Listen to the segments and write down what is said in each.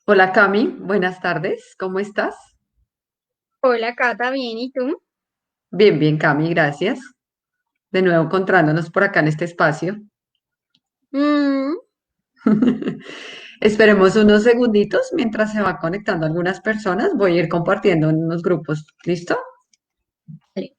Hola Cami, buenas tardes, ¿cómo estás? Hola, Cata, bien, ¿y tú? Bien, bien Cami, gracias. De nuevo encontrándonos por acá en este espacio. Mm, Esperemos unos segunditos mientras se van conectando algunas personas. Voy a ir compartiendo en unos grupos. ¿Listo? vale.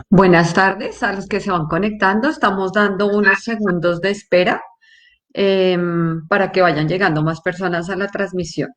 Buenas tardes a los que se van conectando. Estamos dando unos segundos de espera para que vayan llegando más personas a la transmisión.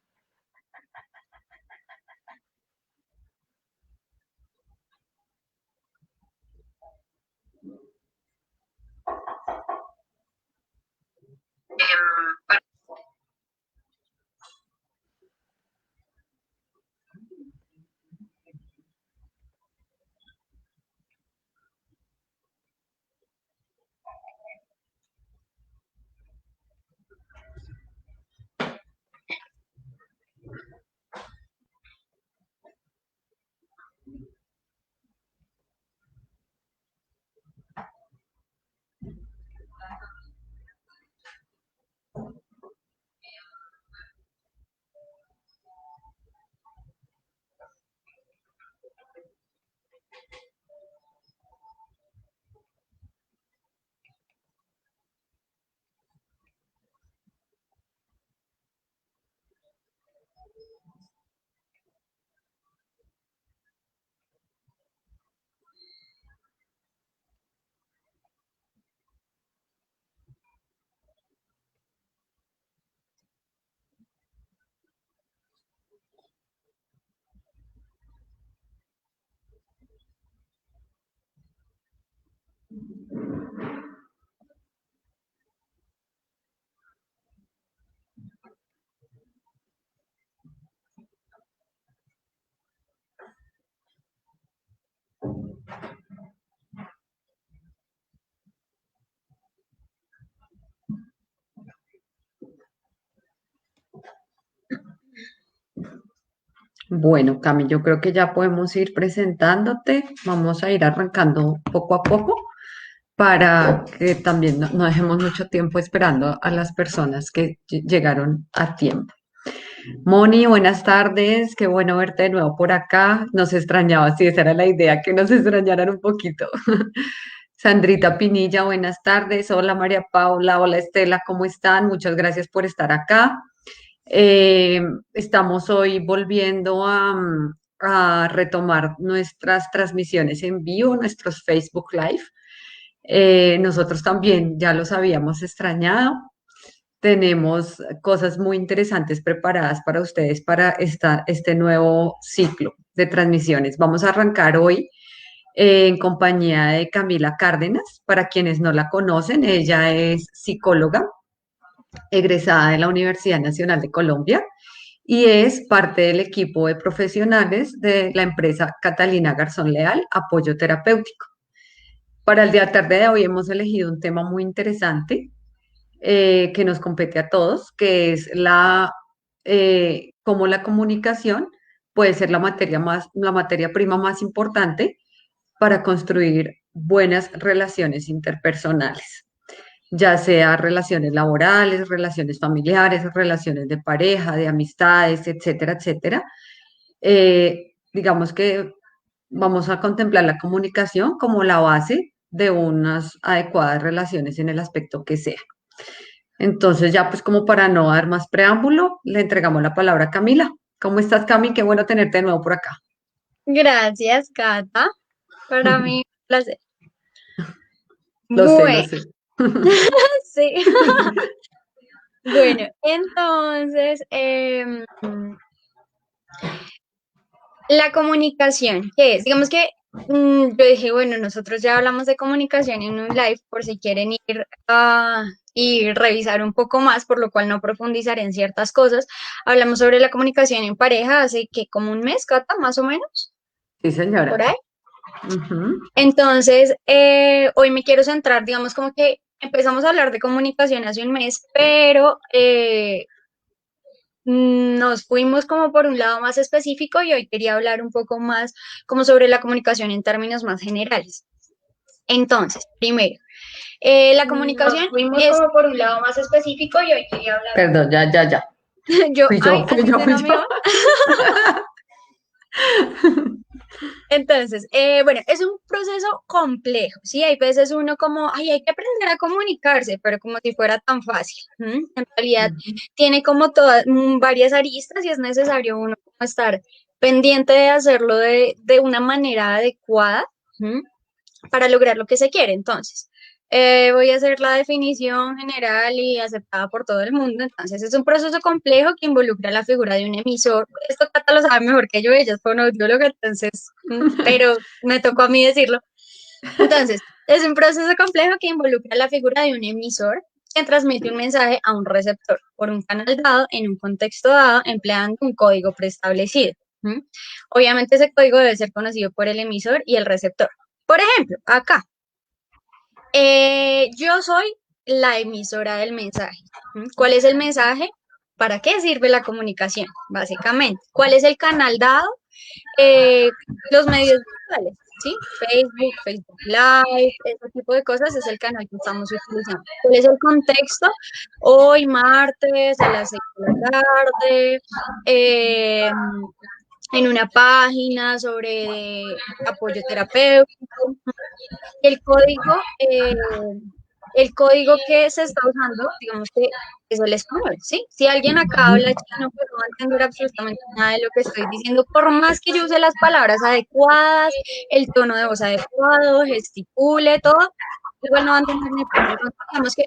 Bueno, Cami, yo creo que ya podemos ir presentándote. Vamos a ir arrancando poco a poco para que también no dejemos mucho tiempo esperando a las personas que llegaron a tiempo. Moni, buenas tardes, qué bueno verte de nuevo por acá. Nos extrañaba, sí, esa era la idea, que nos extrañaran un poquito. Sandrita Pinilla, buenas tardes. Hola María Paula, hola Estela, ¿cómo están? Muchas gracias por estar acá. Eh, Estamos hoy volviendo a retomar nuestras transmisiones en vivo, nuestros Facebook Live. Nosotros también ya los habíamos extrañado. Tenemos cosas muy interesantes preparadas para ustedes para este nuevo ciclo de transmisiones. Vamos a arrancar hoy en compañía de Camila Cárdenas. Para quienes no la conocen, ella es psicóloga egresada de la Universidad Nacional de Colombia y es parte del equipo de profesionales de la empresa Catalina Garzón Leal, Apoyo Terapéutico. Para el día de tarde de hoy hemos elegido un tema muy interesante que nos compete a todos, que es cómo la comunicación puede ser la materia prima más importante para construir buenas relaciones interpersonales, ya sea relaciones laborales, relaciones familiares, relaciones de pareja, de amistades, etcétera, etcétera. Digamos que vamos a contemplar la comunicación como la base de unas adecuadas relaciones en el aspecto que sea. Entonces, ya pues como para no dar más preámbulo, le entregamos la palabra a Camila. ¿Cómo estás, Cami? Qué bueno tenerte de nuevo por acá. Gracias, Cata. Para mí, un placer. Lo sé, lo Bueno, sé. sí. Bueno, entonces, la comunicación, ¿qué es? Digamos que yo dije, bueno, nosotros ya hablamos de comunicación en un live por si quieren ir a y revisar un poco más, por lo cual no profundizaré en ciertas cosas. Hablamos sobre la comunicación en pareja hace que como un mes, Cata, más o menos, Sí, por señora. ahí. Ujú. Entonces, hoy me quiero centrar, digamos, como que empezamos a hablar de comunicación hace un mes, pero nos fuimos como por un lado más específico y hoy quería hablar un poco más como sobre la comunicación en términos más generales. Entonces, primero, la Nos comunicación fuimos es, como por un lado más específico y hoy quería hablar. Perdón, ya, ya, ya. yo, Fui ay, yo, fui yo, fui atención, yo. entonces, bueno, es un proceso complejo, ¿sí? Hay veces uno como, ay, hay que aprender a comunicarse, pero como si fuera tan fácil. En realidad Ujú. tiene como todas, varias aristas y es necesario uno como estar pendiente de hacerlo de una manera adecuada, ¿m? Para lograr lo que se quiere. Entonces, voy a hacer la definición general y aceptada por todo el mundo. Entonces, es un proceso complejo que involucra la figura de un emisor. Esto Cata lo sabe mejor que yo, ella es fonoaudióloga, entonces, pero me tocó a mí decirlo. Entonces, es un proceso complejo que involucra la figura de un emisor que transmite un mensaje a un receptor por un canal dado en un contexto dado empleando un código preestablecido. ¿M? Obviamente ese código debe ser conocido por el emisor y el receptor. Por ejemplo, acá, yo soy la emisora del mensaje. ¿Cuál es el mensaje? ¿Para qué sirve la comunicación? Básicamente. ¿Cuál es el canal dado? Eh, los medios virtuales, ¿sí? Facebook, Facebook Live, ese tipo de cosas es el canal que estamos utilizando. ¿Cuál es el contexto? Hoy, martes, a las 6 de la tarde, eh, en una página sobre apoyo terapéutico. El código, eh, el código que se está usando, digamos que es el español, ¿sí? Si alguien acá habla chino, pues no va a entender absolutamente nada de lo que estoy diciendo, por más que yo use las palabras adecuadas, el tono de voz adecuado, gesticule, todo, igual no va a entender ni papa. Entonces, digamos que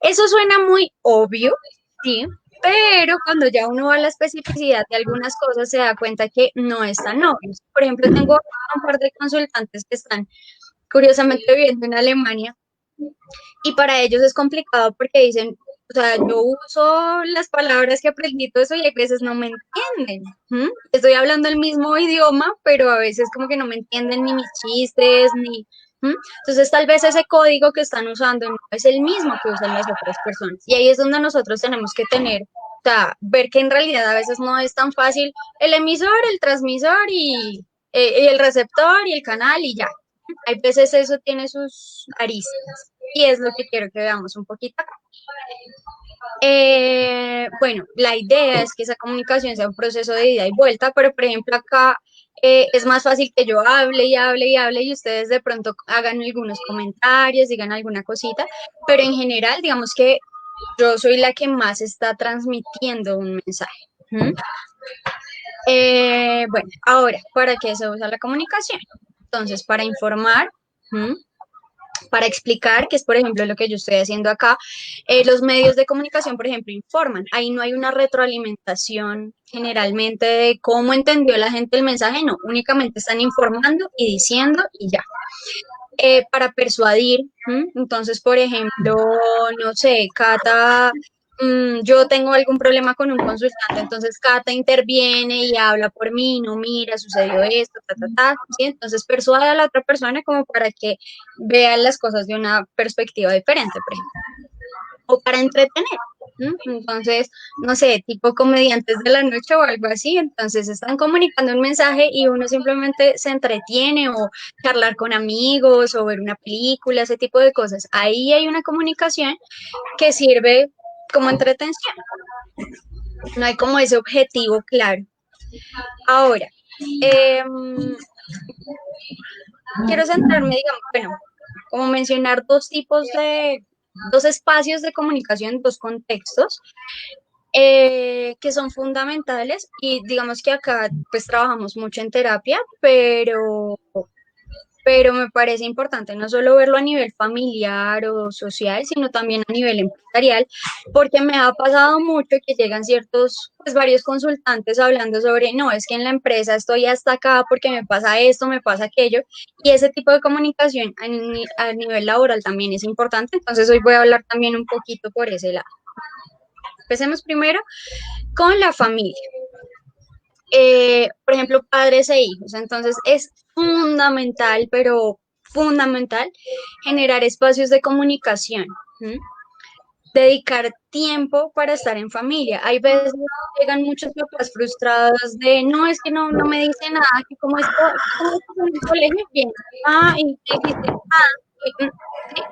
eso suena muy obvio, ¿sí? Pero cuando ya uno va a la especificidad de algunas cosas, se da cuenta que no es tan obvio. Por ejemplo, tengo un par de consultantes que están curiosamente viviendo en Alemania y para ellos es complicado porque dicen, o sea, yo uso las palabras que aprendí todo eso y a veces no me entienden. Estoy hablando el mismo idioma, pero a veces como que no me entienden ni mis chistes, ni... Entonces tal vez ese código que están usando no es el mismo que usan las otras personas. Y ahí es donde nosotros tenemos que tener, o sea, ver que en realidad a veces no es tan fácil el emisor, el transmisor y el receptor y el canal y ya. Hay veces eso tiene sus aristas y es lo que quiero que veamos un poquito acá. Bueno, la idea es que esa comunicación sea un proceso de ida y vuelta, pero por ejemplo acá es más fácil que yo hable y hable y hable y ustedes de pronto hagan algunos comentarios, digan alguna cosita, pero en general digamos que yo soy la que más está transmitiendo un mensaje. ¿Mm? Bueno, ahora, ¿para qué se usa la comunicación? Entonces, para informar, ¿m? Para explicar, que es por ejemplo lo que yo estoy haciendo acá, los medios de comunicación, por ejemplo, informan. Ahí no hay una retroalimentación generalmente de cómo entendió la gente el mensaje, no, únicamente están informando y diciendo y ya. Para persuadir, entonces, por ejemplo, no sé, Cata, yo tengo algún problema con un consultante, entonces Cata interviene y habla por mí, no mira, sucedió esto, ta, ta, ta, ¿sí? Entonces persuade a la otra persona como para que vean las cosas de una perspectiva diferente, por ejemplo, o para entretener. Entonces, no sé, tipo comediantes de la noche o algo así, entonces están comunicando un mensaje y uno simplemente se entretiene o charlar con amigos o ver una película, ese tipo de cosas. Ahí hay una comunicación que sirve como entretención, no hay como ese objetivo claro. Ahora, em, quiero centrarme, digamos, bueno, como mencionar dos espacios de comunicación, dos contextos que son fundamentales y digamos que acá pues trabajamos mucho en terapia, pero me parece importante no solo verlo a nivel familiar o social, sino también a nivel empresarial, porque me ha pasado mucho que llegan ciertos, pues varios consultantes hablando sobre, no, es que en la empresa estoy hasta acá porque me pasa esto, me pasa aquello, y ese tipo de comunicación a nivel laboral también es importante, entonces hoy voy a hablar también un poquito por ese lado. Empecemos primero con la familia. Por ejemplo, padres e hijos. Entonces es fundamental, pero fundamental, generar espacios de comunicación. ¿M? Dedicar tiempo para estar en familia. Hay veces llegan muchos papás frustrados de, no, es que no me dice nada, que como esto, como esto en el colegio, bien, y te dijiste, sí,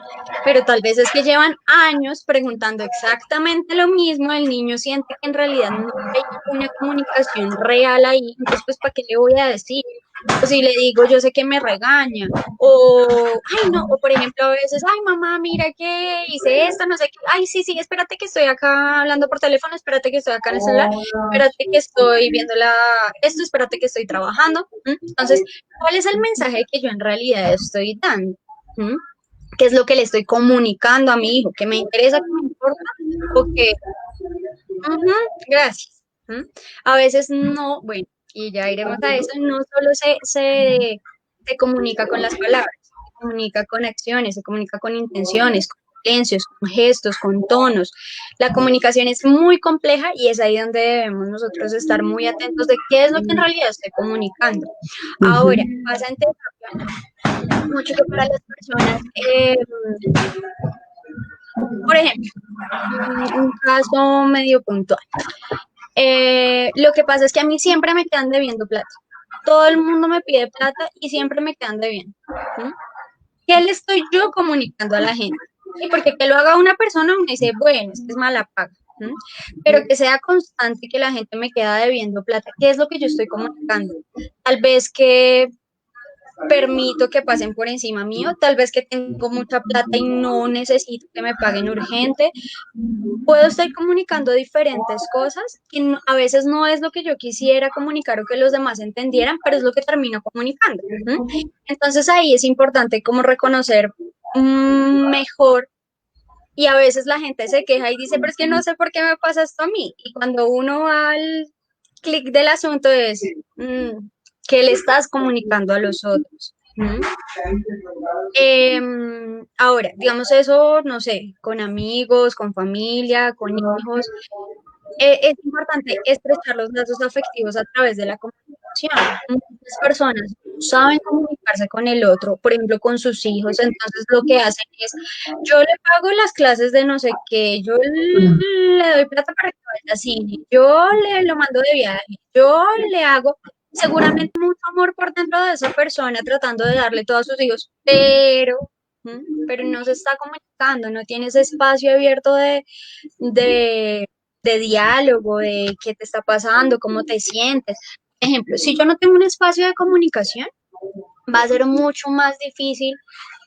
pero tal vez es que llevan años preguntando exactamente lo mismo, el niño siente que en realidad no hay una comunicación real ahí, entonces pues ¿para qué le voy a decir? O si le digo, yo sé que me regaña, o, ay no, o por ejemplo a veces, ay mamá, mira que hice esto, no sé qué, ay sí, sí, espérate que estoy acá hablando por teléfono, espérate que estoy acá en el celular, espérate que estoy viendo esto, espérate que estoy trabajando. Entonces, ¿cuál es el mensaje que yo en realidad estoy dando? ¿Mm? ¿Qué es lo que le estoy comunicando a mi hijo? ¿Que me interesa, que me importa? ¿O que, ujú, gracias? A veces no, bueno, y ya iremos a eso, no solo se comunica con las palabras, se comunica con acciones, se comunica con intenciones, con silencios, con gestos, con tonos. La comunicación es muy compleja y es ahí donde debemos nosotros estar muy atentos de qué es lo que en realidad estoy comunicando. Ahora, Ujú. pasa en terapia mucho que para las personas, por ejemplo, un caso medio puntual. Lo que pasa es que a mí siempre me quedan debiendo plata. Todo el mundo me pide plata y siempre me quedan debiendo. ¿Mm? ¿Qué le estoy yo comunicando a la gente? ¿Sí? Porque que lo haga una persona, uno dice, bueno, es que es mala paga. ¿Mm? Pero que sea constante que la gente me queda debiendo plata. ¿Qué es lo que yo estoy comunicando? Tal vez que permito que pasen por encima mío, tal vez que tengo mucha plata y no necesito que me paguen urgente. Puedo estar comunicando diferentes cosas que a veces no es lo que yo quisiera comunicar o que los demás entendieran, pero es lo que termino comunicando. ¿M? Entonces ahí es importante como reconocer mejor y a veces la gente se queja y dice, pero es que no sé por qué me pasa esto a mí. Y cuando uno va al clic del asunto es, ¿qué le estás comunicando a los otros? ¿Mm? Ahora, digamos eso, no sé, con amigos, con familia, con hijos, es importante estrechar los lazos afectivos a través de la comunicación. Muchas personas no saben comunicarse con el otro, por ejemplo, con sus hijos, entonces lo que hacen es, yo le pago las clases de no sé qué, yo le doy plata para que vaya al cine, yo le lo mando de viaje, yo le hago seguramente mucho amor por dentro de esa persona tratando de darle todo a sus hijos, pero no se está comunicando, no tiene ese espacio abierto de de diálogo, de qué te está pasando, cómo te sientes. Por ejemplo, si yo no tengo un espacio de comunicación, va a ser mucho más difícil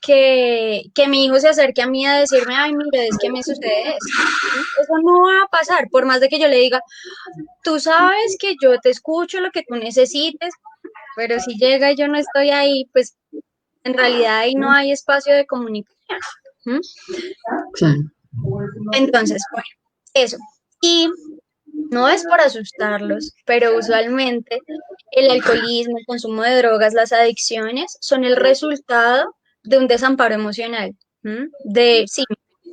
que mi hijo se acerque a mí a decirme, ay, mira, es que me sucede esto. ¿Sí? Eso no va a pasar, por más de que yo le diga, tú sabes que yo te escucho lo que tú necesites, pero si llega y yo no estoy ahí, pues en realidad ahí no hay espacio de comunicación. ¿Mm? Claro. Entonces, bueno, eso. Y no es por asustarlos, pero usualmente el alcoholismo, el consumo de drogas, las adicciones son el resultado de un desamparo emocional. De, sí,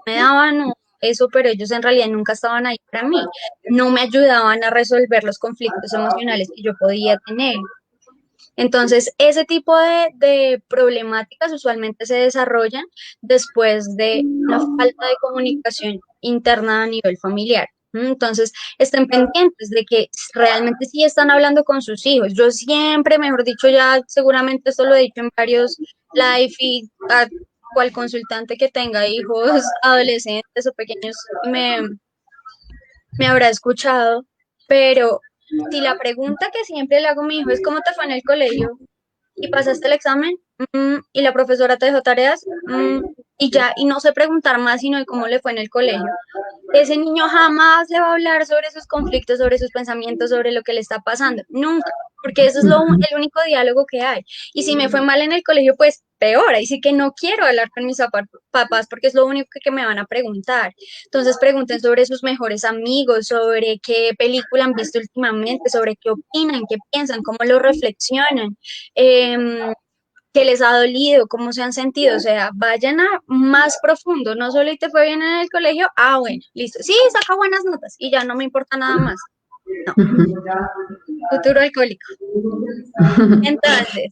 me daban eso, pero ellos en realidad nunca estaban ahí para mí. No me ayudaban a resolver los conflictos emocionales que yo podía tener. Entonces, ese tipo de problemáticas usualmente se desarrollan después de una falta de comunicación interna a nivel familiar. Entonces, estén pendientes de que realmente sí están hablando con sus hijos. Yo siempre, mejor dicho, ya seguramente esto lo he dicho en varios live y a cual consultante que tenga hijos adolescentes o pequeños me habrá escuchado, pero si la pregunta que siempre le hago a mi hijo es ¿cómo te fue en el colegio? ¿Y pasaste el examen? ¿Y la profesora te dejó tareas? Y ya, y no sé preguntar más sino de cómo le fue en el colegio. Ese niño jamás le va a hablar sobre sus conflictos, sobre sus pensamientos, sobre lo que le está pasando. Nunca, porque eso es Ujú. el único diálogo que hay. Y si me fue mal en el colegio, pues peor. Ahí sí que no quiero hablar con mis papás porque es lo único que me van a preguntar. Entonces pregunten sobre sus mejores amigos, sobre qué película han visto últimamente, sobre qué opinan, qué piensan, cómo lo reflexionan. Em, qué les ha dolido, cómo se han sentido, o sea, vayan a más profundo, no solo y te fue bien en el colegio, bueno, listo, sí, saca buenas notas y ya no me importa nada más, no, futuro alcohólico. Entonces,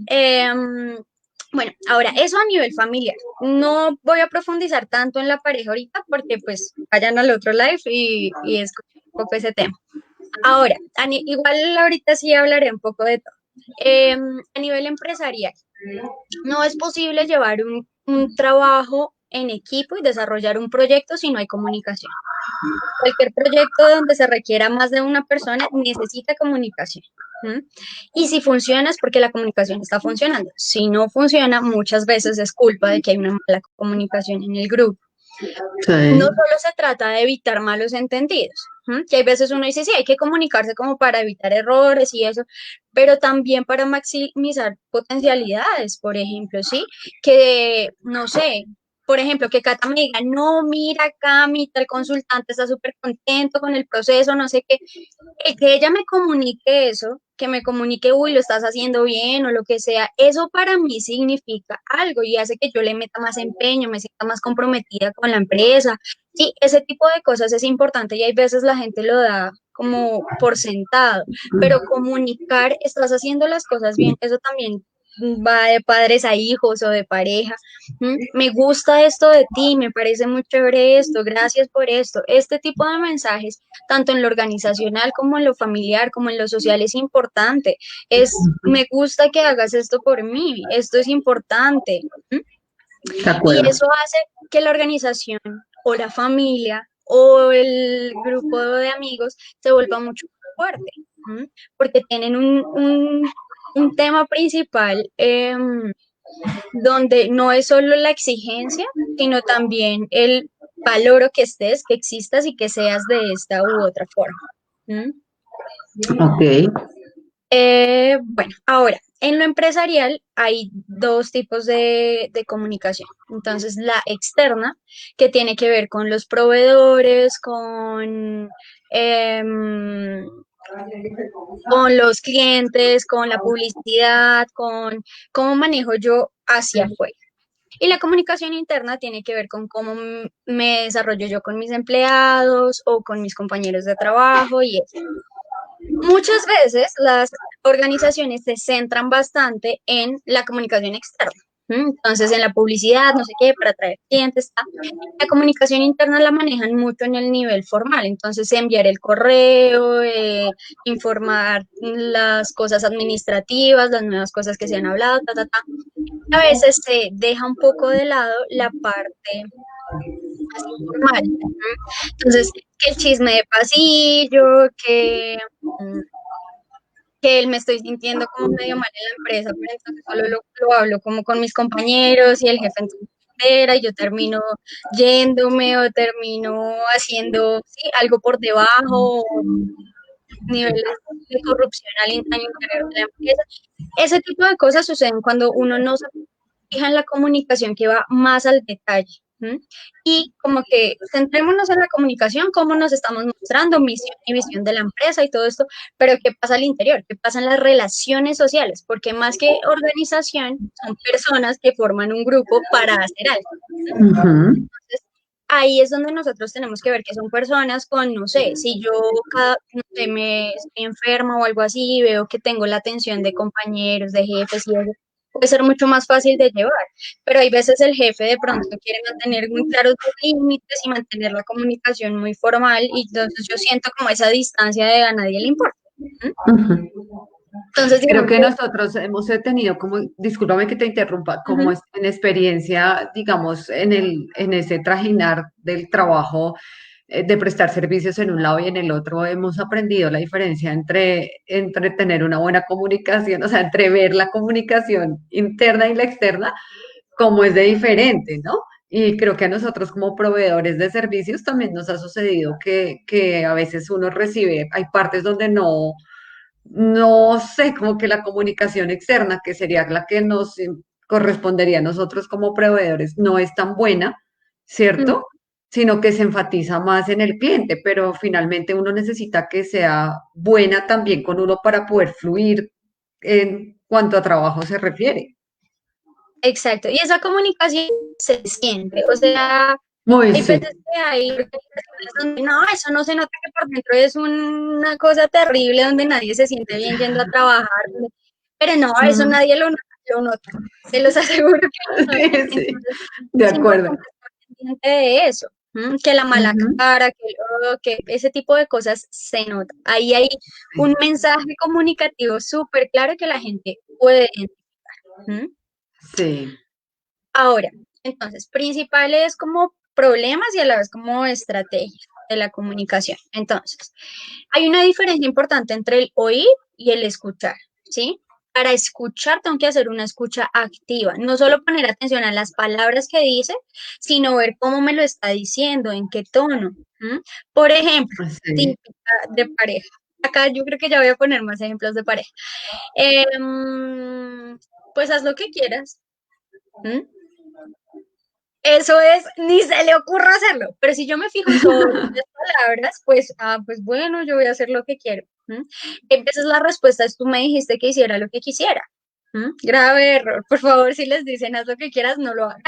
em, bueno, ahora, eso a nivel familiar, no voy a profundizar tanto en la pareja ahorita porque pues vayan al otro live y escuchen un poco ese tema. Ahora, igual ahorita sí hablaré un poco de todo. A nivel empresarial, no es posible llevar un trabajo en equipo y desarrollar un proyecto si no hay comunicación. Cualquier proyecto donde se requiera más de una persona necesita comunicación. ¿M? Y si funciona es porque la comunicación está funcionando. Si no funciona, muchas veces es culpa de que hay una mala comunicación en el grupo. No Sí. solo se trata de evitar malos entendidos, que hay veces uno dice, sí, hay que comunicarse como para evitar errores y eso, pero también para maximizar potencialidades, por ejemplo, sí, que, no sé, por ejemplo, que Cata me diga, no, mira, Cami, tal consultante está súper contento con el proceso, no sé qué, que ella me comunique eso, que me comunique, uy, lo estás haciendo bien o lo que sea, eso para mí significa algo y hace que yo le meta más empeño, me sienta más comprometida con la empresa. Sí, ese tipo de cosas es importante y hay veces la gente lo da como por sentado, pero comunicar, estás haciendo las cosas bien, eso también va de padres a hijos o de pareja. Me gusta esto de ti, me parece muy chévere esto, gracias por esto. Este tipo de mensajes tanto en lo organizacional como en lo familiar, como en lo social, es importante. Me gusta que hagas esto por mí, esto es importante. De Y acuerdo. eso hace que la organización o la familia o el grupo de amigos se vuelva mucho más fuerte, porque tienen un tema principal donde no es solo la exigencia, sino también el valoro que estés, que existas y que seas de esta u otra forma. ¿Mm? Ok. Bueno, ahora, en lo empresarial hay dos tipos de comunicación. Entonces, la externa, que tiene que ver con los proveedores, em, con los clientes, con la publicidad, con cómo manejo yo hacia afuera. Y la comunicación interna tiene que ver con cómo me desarrollo yo con mis empleados o con mis compañeros de trabajo y eso. Muchas veces las organizaciones se centran bastante en la comunicación externa. Entonces, en la publicidad, no sé qué, para atraer clientes, está. La comunicación interna la manejan mucho en el nivel formal. Entonces, enviar el correo, informar las cosas administrativas, las nuevas cosas que se han hablado, ta, ta, ta. A veces se deja un poco de lado la parte más informal. Entonces, que el chisme de pasillo, mm, que él me estoy sintiendo como medio mal en la empresa, pero entonces solo lo hablo como con mis compañeros y el jefe entonces se entera y yo termino yéndome o termino haciendo sí, algo por debajo, o niveles de corrupción al interior de la empresa. Ese tipo de cosas suceden cuando uno no se fija en la comunicación que va más al detalle. Y como que centrémonos en la comunicación, cómo nos estamos mostrando, misión y visión de la empresa y todo esto, pero ¿qué pasa al interior? ¿Qué pasa en las relaciones sociales? Porque más que organización, son personas que forman un grupo para hacer algo. Ujú. Entonces, ahí es donde nosotros tenemos que ver que son personas con, no sé, si yo no sé, me estoy enferma o algo así, veo que tengo la atención de compañeros, de jefes y eso, puede ser mucho más fácil de llevar, pero hay veces el jefe de pronto quiere mantener muy claros los límites y mantener la comunicación muy formal y entonces yo siento como esa distancia de a nadie le importa. ¿Mm? Ujú. Entonces, Creo digamos que que nosotros hemos tenido como, discúlpame que te interrumpa, como ujú, en experiencia, digamos, en ese trajinar del trabajo, de prestar servicios en un lado y en el otro, hemos aprendido la diferencia entre tener una buena comunicación, o sea, entre ver la comunicación interna y la externa, como es de diferente, ¿no? Y creo que a nosotros como proveedores de servicios también nos ha sucedido que a veces uno recibe, hay partes donde no sé, como que la comunicación externa, que sería la que nos correspondería a nosotros como proveedores, no es tan buena, mm, ¿cierto? Sino que se enfatiza más en el cliente, pero finalmente uno necesita que sea buena también con uno para poder fluir en cuanto a trabajo se refiere. exacto, y esa comunicación se siente, o sea, Muy hay sí. veces que hay organizaciones donde no, eso no se nota que por dentro es una cosa terrible donde nadie se siente bien yendo a trabajar, pero no, eso Mm, nadie lo nota, se los aseguro que lo sí, notan, sí, entonces de es acuerdo. importante estar pendiente de eso, que la mala Ujú, cara, que ese tipo de cosas se nota. Ahí hay un sí, mensaje comunicativo súper claro que la gente puede identificar. ¿Mm? sí, Ahora, entonces, principales como problemas y a la vez como estrategias de la comunicación. Entonces, hay una diferencia importante entre el oír y el escuchar, ¿sí? Para escuchar tengo que hacer una escucha activa, no solo poner atención a las palabras que dice, sino ver cómo me lo está diciendo, en qué tono. ¿M? Por ejemplo, sí. típica de pareja. Acá yo creo que ya voy a poner más ejemplos de pareja. Pues haz lo que quieras. ¿M? Eso es, ni se le ocurra hacerlo. Pero si yo me fijo solo en las palabras, pues, pues bueno, yo voy a hacer lo que quiero. ¿M? Entonces la respuesta es, tú me dijiste que hiciera lo que quisiera. Grave error. Por favor, si les dicen haz lo que quieras, no lo hagan.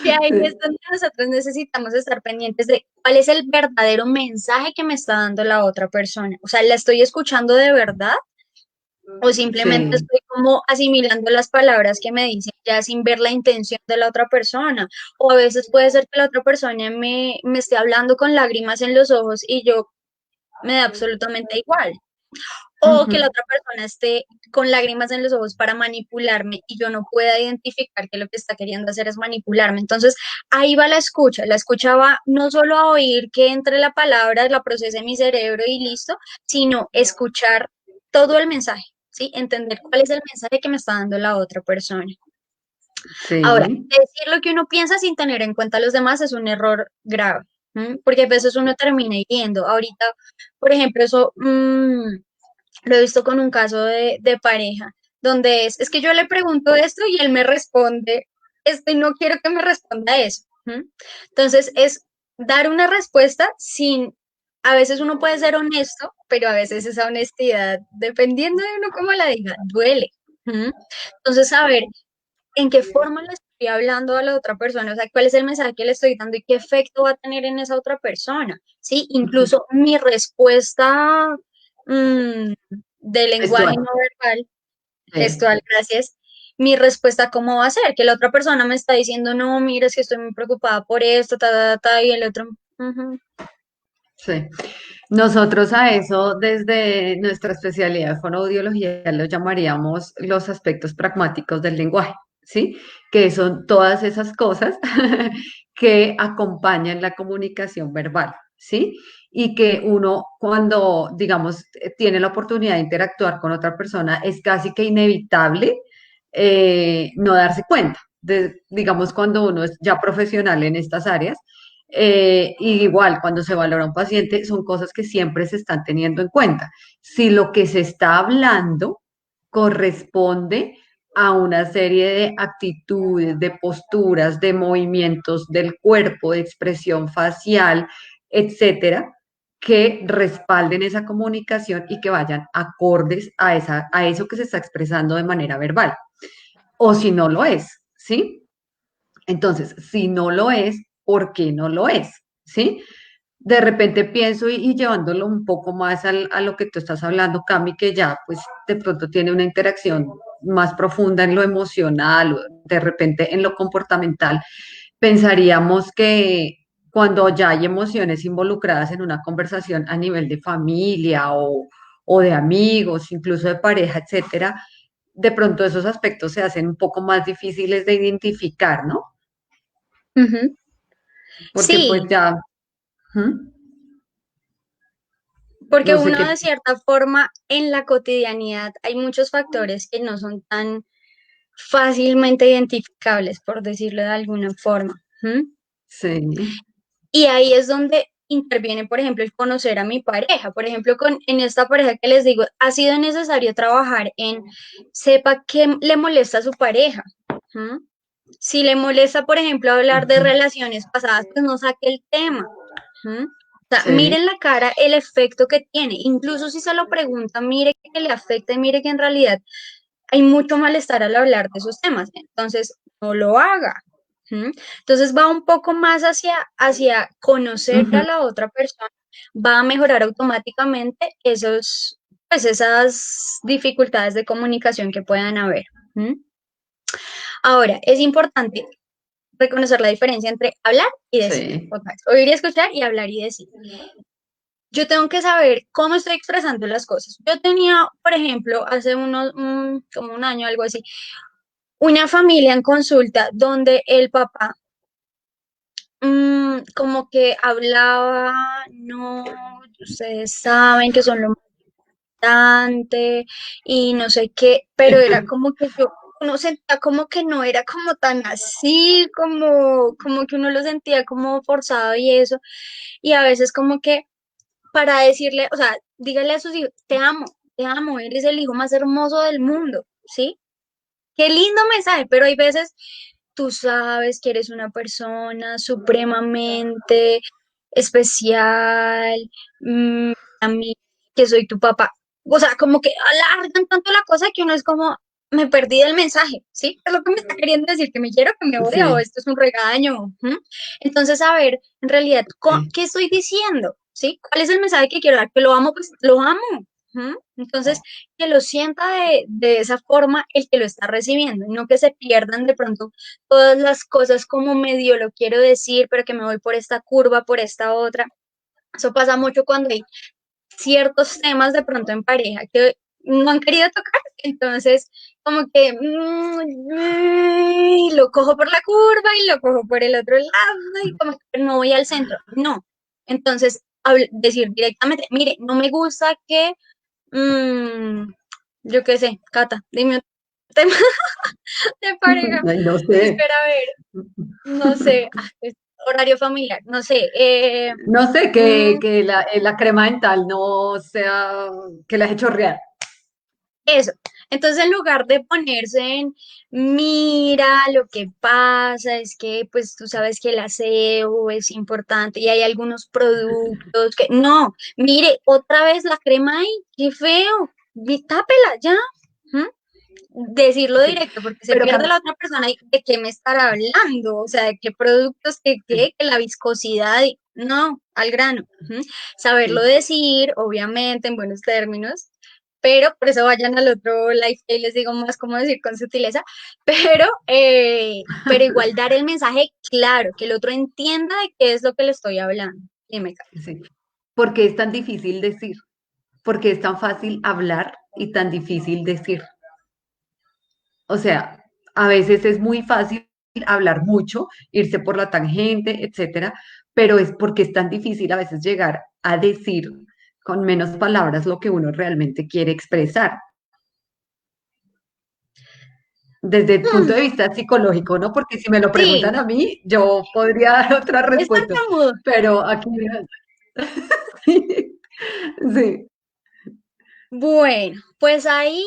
Y ahí es Sí. donde nosotros necesitamos estar pendientes de cuál es el verdadero mensaje que me está dando la otra persona. O sea, ¿la estoy escuchando de verdad? O simplemente Sí. estoy como asimilando las palabras que me dicen ya sin ver la intención de la otra persona. O a veces puede ser que la otra persona me esté hablando con lágrimas en los ojos y yo me da absolutamente igual. O que la Ujú. otra persona esté con lágrimas en los ojos para manipularme y yo no pueda identificar que lo que está queriendo hacer es manipularme. Entonces, ahí va la escucha. La escucha va no solo a oír que entre la palabra, la procese mi cerebro y listo, sino escuchar todo el mensaje, ¿sí? Entender cuál es el mensaje que me está dando la otra persona. Ahora, Sí. decir lo que uno piensa sin tener en cuenta a los demás es un error grave, porque a veces uno termina hiriendo. Ahorita, por ejemplo, eso, lo he visto con un caso de pareja, donde es que yo le pregunto esto y él me responde esto y no quiero que me responda eso. Entonces, es dar una respuesta sin, a veces uno puede ser honesto, pero a veces esa honestidad, dependiendo de uno cómo la diga, duele. Entonces, saber en qué forma le estoy hablando a la otra persona, o sea, cuál es el mensaje que le estoy dando y qué efecto va a tener en esa otra persona, ¿sí? Ujú. Incluso mi respuesta mm, de lenguaje no Textual. verbal, Sí. gestual, gracias, mi respuesta cómo va a ser, que la otra persona me está diciendo, no, mira, es que estoy muy preocupada por esto, y el otro, "Ujú, Sí. Nosotros a eso, desde nuestra especialidad de fonoaudiología, lo llamaríamos los aspectos pragmáticos del lenguaje, ¿sí? Que son todas esas cosas que acompañan la comunicación verbal, ¿sí? Y que uno cuando, digamos, tiene la oportunidad de interactuar con otra persona, es casi que inevitable no darse cuenta. Digamos, cuando uno es ya profesional en estas áreas, y igual, cuando se valora un paciente, son cosas que siempre se están teniendo en cuenta. Si lo que se está hablando corresponde a una serie de actitudes, de posturas, de movimientos del cuerpo, de expresión facial, etcétera, que respalden esa comunicación y que vayan acordes a eso que se está expresando de manera verbal. O si no lo es, ¿sí? Entonces, si no lo es, ¿por qué no lo es? ¿Sí? de repente pienso y llevándolo un poco más a lo que tú estás hablando, Cami, que ya pues de pronto tiene una interacción más profunda en lo emocional, o de repente en lo comportamental, pensaríamos que cuando ya hay emociones involucradas en una conversación a nivel de familia o de amigos, incluso de pareja, etcétera, de pronto esos aspectos se hacen un poco más difíciles de identificar, ¿no? Ujú. Porque pues Sí, ya, ¿hmm? porque No sé uno qué. de cierta forma en la cotidianidad hay muchos factores que no son tan fácilmente identificables, por decirlo de alguna forma. ¿M? Sí. Y ahí es donde interviene, por ejemplo, el conocer a mi pareja. Por ejemplo, en esta pareja que les digo, ha sido necesario trabajar en sepa qué le molesta a su pareja. ¿M? Si le molesta, por ejemplo, hablar de Ujú. relaciones pasadas, pues no saque el tema. ¿M? O sea, Sí. miren la cara el efecto que tiene. Incluso si se lo pregunta, mire que le afecta y mire que en realidad hay mucho malestar al hablar de esos temas. Entonces, no lo haga. ¿M? Entonces va un poco más hacia conocer a Ujú. la otra persona, va a mejorar automáticamente pues esas dificultades de comunicación que puedan haber. ¿M? Ahora, es importante reconocer la diferencia entre hablar y decir. Sí. Otra vez, oír y escuchar y hablar y decir. Yo tengo que saber cómo estoy expresando las cosas. Yo tenía, por ejemplo, hace como un año, algo así, una familia en consulta donde el papá como que hablaba, no, ustedes saben que son lo más importante y no sé qué, pero era como que uno sentía como que no era como tan así, como que uno lo sentía como forzado y eso, y a veces como que para decirle, o sea, dígale a sus hijos, te amo, eres el hijo más hermoso del mundo, ¿sí? Qué lindo mensaje, pero hay veces tú sabes que eres una persona supremamente especial, a mí, que soy tu papá. O sea, como que alargan tanto la cosa que uno es como, me perdí del mensaje, ¿sí? Es lo que me está queriendo decir, que me quiero, que me odia o Sí. esto es un regaño. ¿M? Entonces, a ver, en realidad, Sí. ¿qué estoy diciendo? ¿Sí? ¿Cuál es el mensaje que quiero dar? Que lo amo, pues lo amo. ¿M? Entonces, que lo sienta de esa forma el que lo está recibiendo, y no que se pierdan de pronto todas las cosas como medio lo quiero decir, pero que me voy por esta curva, por esta otra. Eso pasa mucho cuando hay ciertos temas de pronto en pareja que no han querido tocar, entonces como que lo cojo por la curva y lo cojo por el otro lado y como que no voy al centro. No. Entonces, decir directamente, mire, no me gusta que yo qué sé, Cata, dime un tema de pareja. Ay, no sé. Espera a ver, no sé, horario familiar, no sé. No sé, Mm, que la crema dental no sea, que la he chorrear. Eso. Entonces, en lugar de ponerse en, mira, lo que pasa es que, pues, tú sabes que el aseo es importante y hay algunos productos que, no, mire, otra vez la crema ahí, qué feo, tápela ya. ¿M? Decirlo Sí. directo, porque se Pero pierde la otra persona y de qué me estará hablando, o sea, de qué productos, que la viscosidad, no, al grano. ¿M? Saberlo sí. decir, obviamente, en buenos términos, pero por eso vayan al otro live y les digo más cómo decir con sutileza, pero igual dar el mensaje claro, que el otro entienda de qué es lo que le estoy hablando. Dime, Carlos. Sí. ¿Por qué es tan difícil decir? Porque es tan fácil hablar y tan difícil decir. O sea, a veces es muy fácil hablar mucho, irse por la tangente, etcétera, pero es porque es tan difícil a veces llegar a decir con menos palabras lo que uno realmente quiere expresar. Desde el punto Hmm, de vista psicológico, ¿no? Porque si me lo preguntan sí, a mí, yo podría dar otras es respuestas, tartamudo. pero aquí sí, sí. Bueno, pues ahí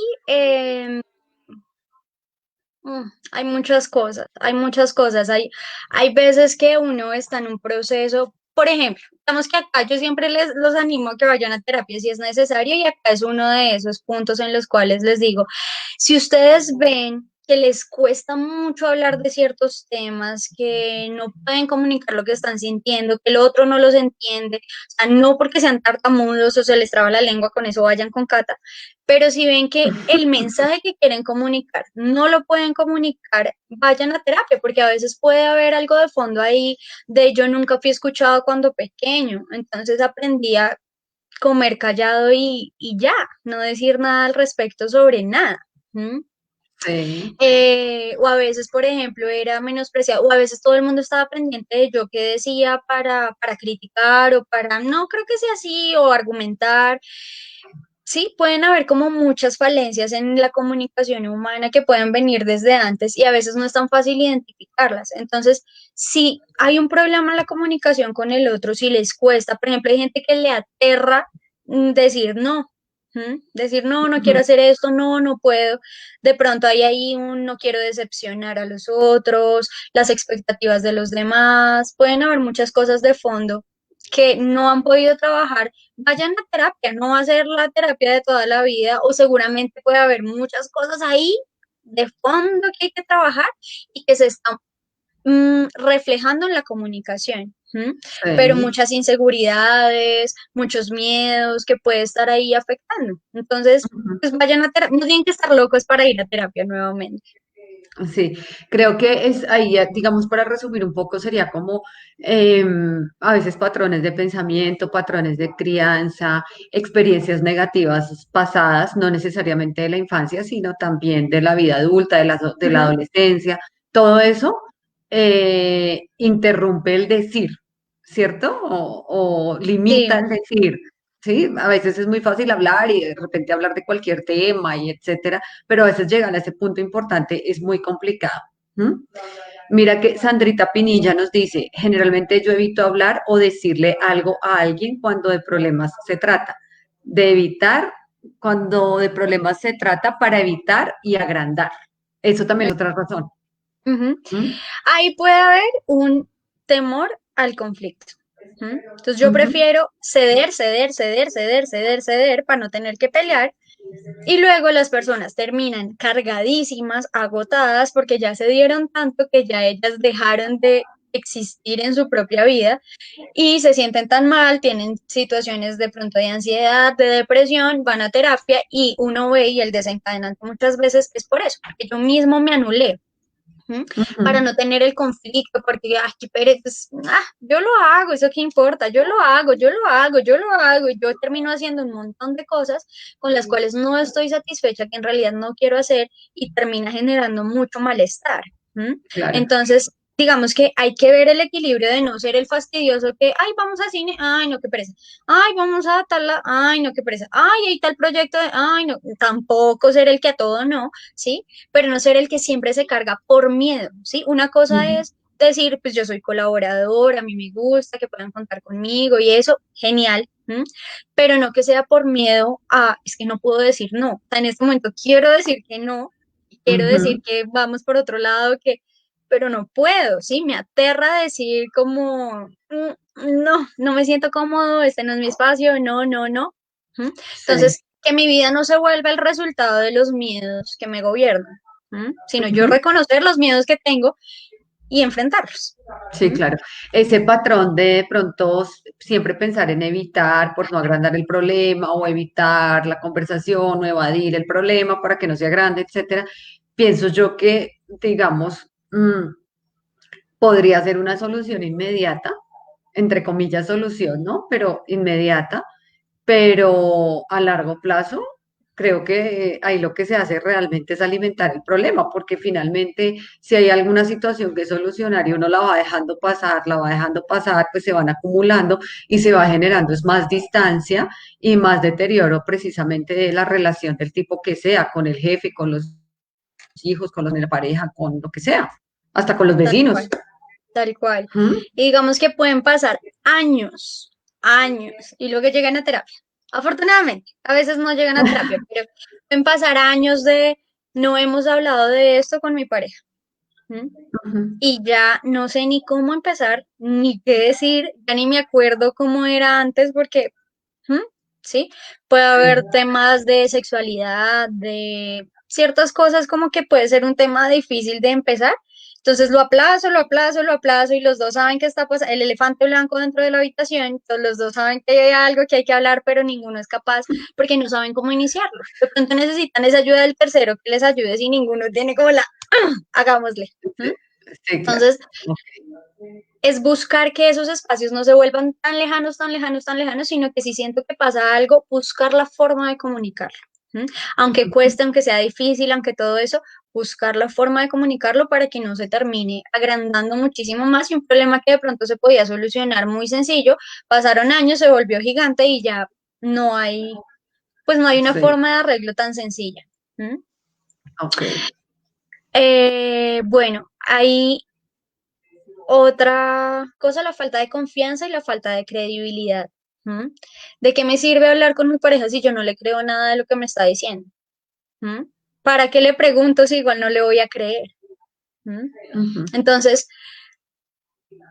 hay muchas cosas, hay muchas cosas. Hay veces que uno está en un proceso, por ejemplo, digamos que acá yo siempre los animo a que vayan a terapia si es necesario y acá es uno de esos puntos en los cuales les digo, si ustedes ven que les cuesta mucho hablar de ciertos temas, que no pueden comunicar lo que están sintiendo, que el otro no los entiende, o sea, no porque sean tartamudos o se les traba la lengua, con eso vayan con Cata, pero si ven que el mensaje que quieren comunicar no lo pueden comunicar, vayan a terapia, porque a veces puede haber algo de fondo ahí de yo nunca fui escuchado cuando pequeño, entonces aprendí a comer callado y ya, no decir nada al respecto sobre nada. ¿M? Sí. O a veces, por ejemplo, era menospreciado, o a veces todo el mundo estaba pendiente de yo qué decía para criticar o para, no creo que sea así, o argumentar. Sí, pueden haber como muchas falencias en la comunicación humana que pueden venir desde antes y a veces no es tan fácil identificarlas. Entonces, si hay un problema en la comunicación con el otro, si les cuesta, por ejemplo, hay gente que le aterra decir no, decir no, no quiero Ujú. hacer esto, no, no puedo. De pronto hay ahí un no quiero decepcionar a los otros, las expectativas de los demás, pueden haber muchas cosas de fondo que no han podido trabajar. Vayan a terapia, no va a ser la terapia de toda la vida o seguramente puede haber muchas cosas ahí de fondo que hay que trabajar y que se están reflejando en la comunicación, pero Sí. muchas inseguridades, muchos miedos que puede estar ahí afectando. Entonces, Ujú. pues vayan a terapia, no tienen que estar locos para ir a terapia nuevamente. Sí, creo que es ahí, digamos, para resumir un poco, sería como a veces patrones de pensamiento, patrones de crianza, experiencias negativas pasadas, no necesariamente de la infancia, sino también de la vida adulta, de la Ujú, adolescencia. Todo eso interrumpe el decir, ¿cierto? O limita sí. el decir. Sí, a veces es muy fácil hablar y de repente hablar de cualquier tema y etcétera, pero a veces llegar a ese punto importante es muy complicado. ¿M? Mira que Sandrita Pinilla nos dice, generalmente yo evito hablar o decirle algo a alguien cuando de problemas se trata, de evitar cuando de problemas se trata para evitar y agrandar. Eso también es otra razón. Ujú. ¿M? Ahí puede haber un temor al conflicto. Entonces yo Ujú. prefiero ceder, ceder, ceder, ceder, ceder, ceder para no tener que pelear. Y luego las personas terminan cargadísimas, agotadas, porque ya se dieron tanto que ya ellas dejaron de existir en su propia vida y se sienten tan mal, tienen situaciones de pronto de ansiedad, de depresión, van a terapia y uno ve y el desencadenante muchas veces es por eso, porque yo mismo me anulé. Para Ujú. no tener el conflicto, porque, ay, qué pereza, yo lo hago, eso qué importa, yo lo hago, yo lo hago, yo lo hago, y yo termino haciendo un montón de cosas con las cuales no estoy satisfecha, que en realidad no quiero hacer, y termina generando mucho malestar. ¿M? Claro. Entonces, digamos que hay que ver el equilibrio de no ser el fastidioso que, ay, vamos al cine, ay, no, qué pereza, ay, vamos a tal, ay, no, qué pereza, ay, hay tal proyecto, ay, no, tampoco ser el que a todo no, ¿sí? Pero no ser el que siempre se carga por miedo, ¿sí? Una cosa Ujú. es decir, pues yo soy colaborador, a mí me gusta que puedan contar conmigo y eso, genial, pero no que sea por miedo a, es que no puedo decir no, o sea, en este momento quiero decir que no, quiero decir Ujú. que vamos por otro lado, que, pero no puedo, ¿sí? Me aterra decir como, no, no me siento cómodo, este no es mi espacio, no, no, no. Sí. Entonces, que mi vida no se vuelva el resultado de los miedos que me gobiernan, sino yo Ujú. reconocer los miedos que tengo y enfrentarlos. Sí, claro. Ese patrón de pronto siempre pensar en evitar por no agrandar el problema o evitar la conversación o evadir el problema para que no sea grande, etcétera. Pienso yo que, digamos, podría ser una solución inmediata, entre comillas solución, ¿no? Pero inmediata, pero a largo plazo creo que ahí lo que se hace realmente es alimentar el problema, porque finalmente si hay alguna situación que solucionar y uno la va dejando pasar, pues se van acumulando y se va generando es más distancia y más deterioro precisamente de la relación del tipo que sea, con el jefe, con los hijos, con los de la pareja, con lo que sea, hasta con los Tal vecinos. cual, tal cual. ¿Mm? Y digamos que pueden pasar años, años, y luego llegan a terapia. Afortunadamente, a veces no llegan a terapia, pero pueden pasar años de no hemos hablado de esto con mi pareja. ¿M? Ujú. Y ya no sé ni cómo empezar, ni qué decir, ya ni me acuerdo cómo era antes, porque, ¿sí? Puede haber Sí. temas de sexualidad, de ciertas cosas como que puede ser un tema difícil de empezar. Entonces lo aplazo, lo aplazo, lo aplazo y los dos saben que está el elefante blanco dentro de la habitación, entonces los dos saben que hay algo que hay que hablar, pero ninguno es capaz porque no saben cómo iniciarlo. De pronto necesitan esa ayuda del tercero que les ayude si ninguno tiene como la, hagámosle. ¿Mm? Sí, claro. Entonces, Ok, es buscar que esos espacios no se vuelvan tan lejanos, tan lejanos, tan lejanos, sino que si siento que pasa algo, buscar la forma de comunicarlo. ¿M? Aunque cueste, aunque sea difícil, aunque todo eso, buscar la forma de comunicarlo para que no se termine agrandando muchísimo más y un problema que de pronto se podía solucionar muy sencillo, pasaron años, se volvió gigante y ya no hay, pues no hay una sí, forma de arreglo tan sencilla. ¿M? ok. Bueno, ahí otra cosa, la falta de confianza y la falta de credibilidad. ¿M? ¿De qué me sirve hablar con mi pareja si yo no le creo nada de lo que me está diciendo? ¿M? ¿Para qué le pregunto si igual no le voy a creer? ¿M? Ujú, Entonces,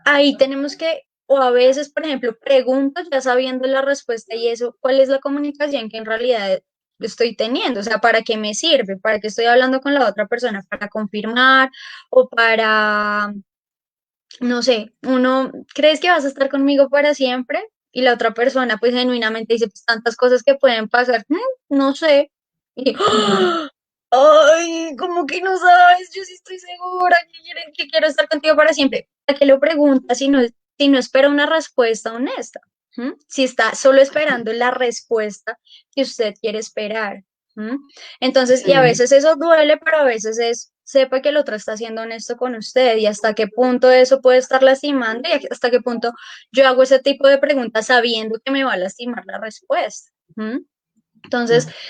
ahí tenemos que, o a veces, por ejemplo, pregunto ya sabiendo la respuesta y eso, ¿cuál es la comunicación que en realidad estoy teniendo? O sea, ¿para qué me sirve? ¿Para qué estoy hablando con la otra persona? ¿Para confirmar o para no sé, uno, ¿crees que vas a estar conmigo para siempre? Y la otra persona, pues genuinamente dice, pues tantas cosas que pueden pasar, no sé. Y, ujú, ¡ah! Ay, como que no sabes, yo sí estoy segura que quiero estar contigo para siempre. ¿Para qué lo preguntas si no espera una respuesta honesta? Si está solo esperando la respuesta que usted quiere esperar. ¿M? Entonces, y a sí, veces eso duele, pero a veces es, sepa que el otro está siendo honesto con usted y hasta qué punto eso puede estar lastimando y hasta qué punto yo hago ese tipo de preguntas sabiendo que me va a lastimar la respuesta. ¿M? Entonces, claro.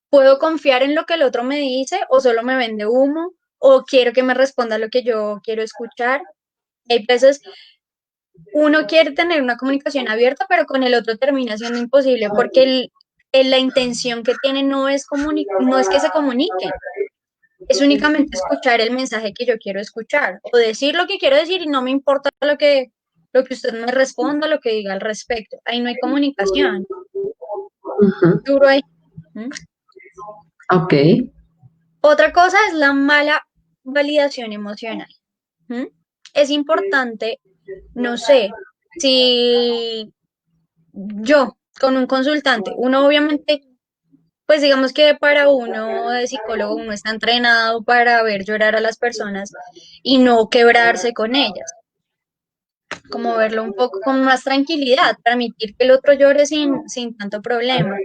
¿puedo confiar en lo que el otro me dice o solo me vende humo o quiero que me responda lo que yo quiero escuchar? Hay veces uno quiere tener una comunicación abierta, pero con el otro termina siendo imposible porque la intención que tiene no es, no es que se comuniquen, es únicamente escuchar el mensaje que yo quiero escuchar o decir lo que quiero decir y no me importa lo que usted me responda, lo que diga al respecto. Ahí no hay comunicación. Ujú, Duro ahí. ¿Mm? ok, Otra cosa es la mala validación emocional. ¿Mm? Es importante, no sé, si yo con un consultante, uno obviamente, pues digamos que para uno de psicólogo, uno está entrenado para ver llorar a las personas y no quebrarse con ellas. Como verlo un poco con más tranquilidad, permitir que el otro llore sin tanto problema.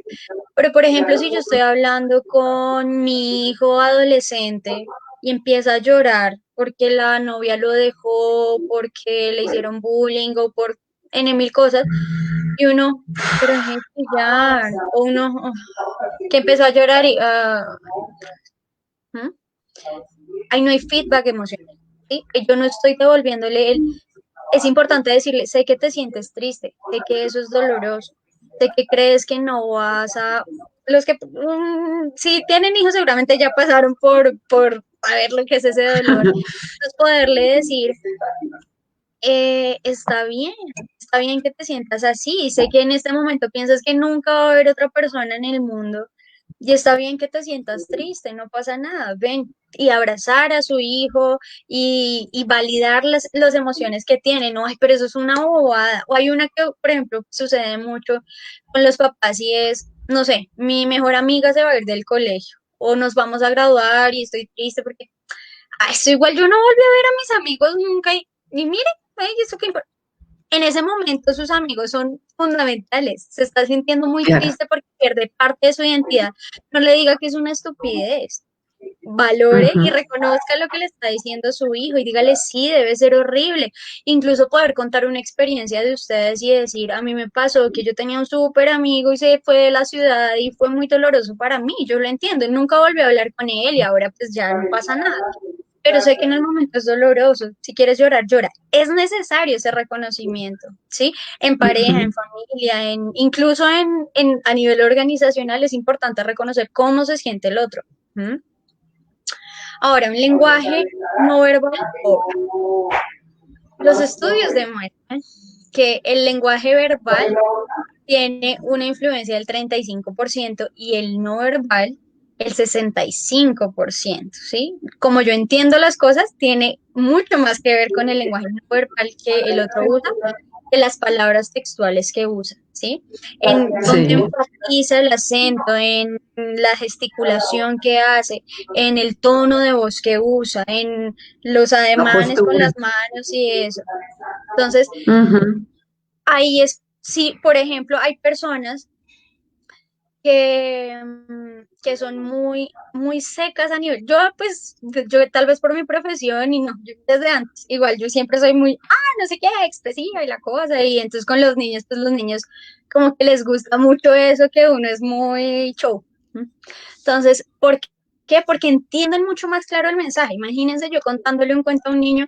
Pero, por ejemplo, si yo estoy hablando con mi hijo adolescente y empieza a llorar porque la novia lo dejó, porque le hicieron bullying o por N mil cosas, y uno, pero deje de chillar, o uno que empezó a llorar y ¿Mm? Ahí no hay feedback emocional, ¿sí? Yo no estoy devolviéndole es importante decirle, sé que te sientes triste, sé que eso es doloroso, sé que crees que no vas a... Los que si tienen hijos seguramente ya pasaron por saber lo que es ese dolor. Entonces poderle decir, está bien que te sientas así, sé que en este momento piensas que nunca va a haber otra persona en el mundo y está bien que te sientas triste, no pasa nada, ven y abrazar a su hijo y validar las emociones que tiene, no, ay, pero eso es una bobada, o hay una que, por ejemplo, sucede mucho con los papás y es, no sé, mi mejor amiga se va a ir del colegio o nos vamos a graduar y estoy triste porque, ay, eso igual yo no volví a ver a mis amigos nunca y mire, ay, eso qué importa. En ese momento sus amigos son fundamentales. Se está sintiendo muy claro. triste porque pierde parte de su identidad. No le diga que es una estupidez. Valore y Ujú, reconozca lo que le está diciendo su hijo y dígale, sí, debe ser horrible. Incluso poder contar una experiencia de ustedes y decir, a mí me pasó que yo tenía un súper amigo y se fue de la ciudad y fue muy doloroso para mí. Yo lo entiendo. Nunca volví a hablar con él y ahora pues ya no pasa nada, pero sé que en el momento es doloroso. Si quieres llorar, llora. Es necesario ese reconocimiento, ¿sí? En pareja, en ujú, familia, incluso a nivel organizacional es importante reconocer cómo se siente el otro. ¿M? Ahora, un lenguaje no verbal pobre. Los estudios demuestran que el lenguaje verbal tiene una influencia del 35% y el no verbal el 65%, ¿sí? Como yo entiendo las cosas, tiene mucho más que ver con el lenguaje no verbal que el otro usa, que las palabras textuales que usa, ¿sí? En donde Sí, enfatiza el acento, en la gesticulación que hace, en el tono de voz que usa, en los la ademanes con postura. las manos y eso. Entonces, Ujú. ahí es, sí, por ejemplo, hay personas que son muy secas a nivel. Yo, pues, yo tal vez por mi profesión y no, yo desde antes, igual yo siempre soy muy, no sé qué, expresiva y la cosa, y entonces con los niños, pues los niños como que les gusta mucho eso, que uno es muy show. ¿M? Entonces, ¿por qué? Porque entienden mucho más claro el mensaje. Imagínense yo contándole un cuento a un niño.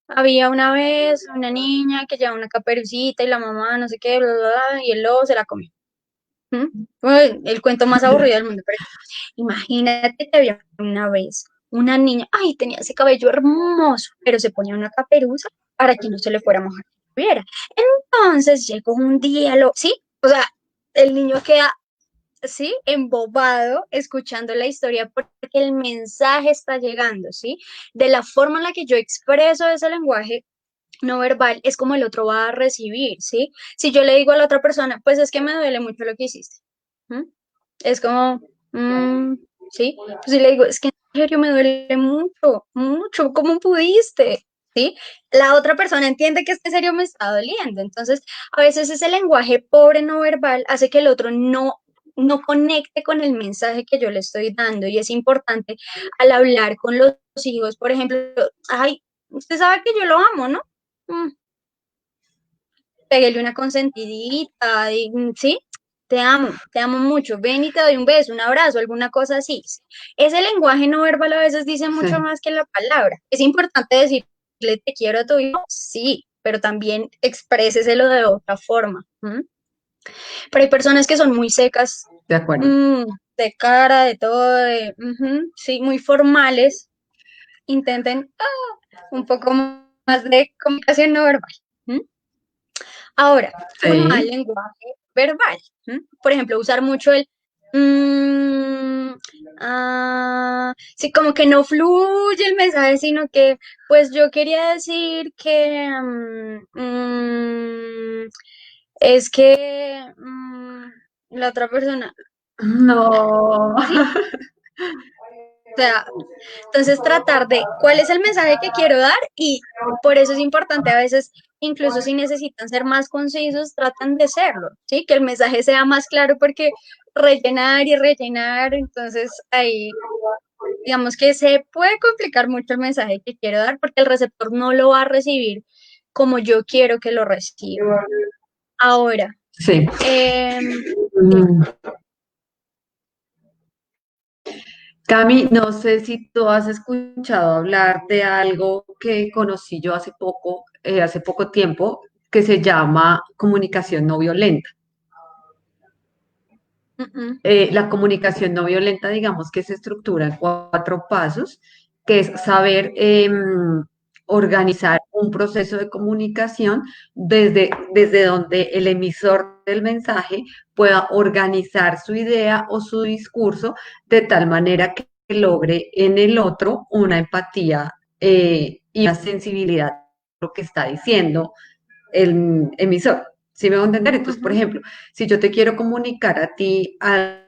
Había una vez una niña que llevaba una caperucita y la mamá no sé qué, bla, bla, bla, y el lobo se la comió. ¿Mm? Bueno, el cuento más aburrido del mundo, pero imagínate que había una vez una niña, ay, tenía ese cabello hermoso, pero se ponía una caperuza para que no se le fuera a mojar la viera. Entonces llegó un día, sí, o sea, el niño queda, sí, embobado escuchando la historia porque el mensaje está llegando, ¿sí? De la forma en la que yo expreso ese lenguaje no verbal es como el otro va a recibir, ¿sí? Si yo le digo a la otra persona, pues es que me duele mucho lo que hiciste. ¿M? Es como, mm, ¿sí? Pues si le digo, es que en serio me duele mucho, mucho, ¿cómo pudiste? ¿Sí? La otra persona entiende que este serio me está doliendo. Entonces, a veces ese lenguaje pobre no verbal hace que el otro no conecte con el mensaje que yo le estoy dando. Y es importante al hablar con los hijos, por ejemplo, ay, usted sabe que yo lo amo, ¿no? Mm, Pégale una consentidita, ¿sí? Te amo mucho, ven y te doy un beso, un abrazo, alguna cosa así. Ese lenguaje no verbal a veces dice mucho Sí, más que la palabra. Es importante decirle te quiero a tu hijo, sí, pero también expréseselo de otra forma. ¿M? Pero hay personas que son muy secas, de acuerdo. mm, de cara, de todo, sí, muy formales. Intenten un poco más de comunicación no verbal. ¿M? Ahora, un mal Sí. lenguaje verbal. Por ejemplo, usar mucho el mm, sí, como que no fluye el mensaje, sino que, pues yo quería decir que es que la otra persona, No. ¿sí? O sea, entonces tratar de cuál es el mensaje que quiero dar y por eso es importante a veces, incluso si necesitan ser más concisos, tratan de serlo, ¿sí? Que el mensaje sea más claro porque rellenar y rellenar, entonces ahí digamos que se puede complicar mucho el mensaje que quiero dar porque el receptor no lo va a recibir como yo quiero que lo reciba. Ahora, Sí. dime. Mm. Cami, no sé si tú has escuchado hablar de algo que conocí yo hace poco tiempo, que se llama comunicación no violenta. Mm, mm, La comunicación no violenta, digamos que se estructura en cuatro pasos, que es saber organizar un proceso de comunicación desde donde el emisor del mensaje pueda organizar su idea o su discurso de tal manera que logre en el otro una empatía y una sensibilidad a lo que está diciendo el emisor. ¿Sí me voy a entender? Entonces, por ujú. ejemplo, si yo te quiero comunicar a ti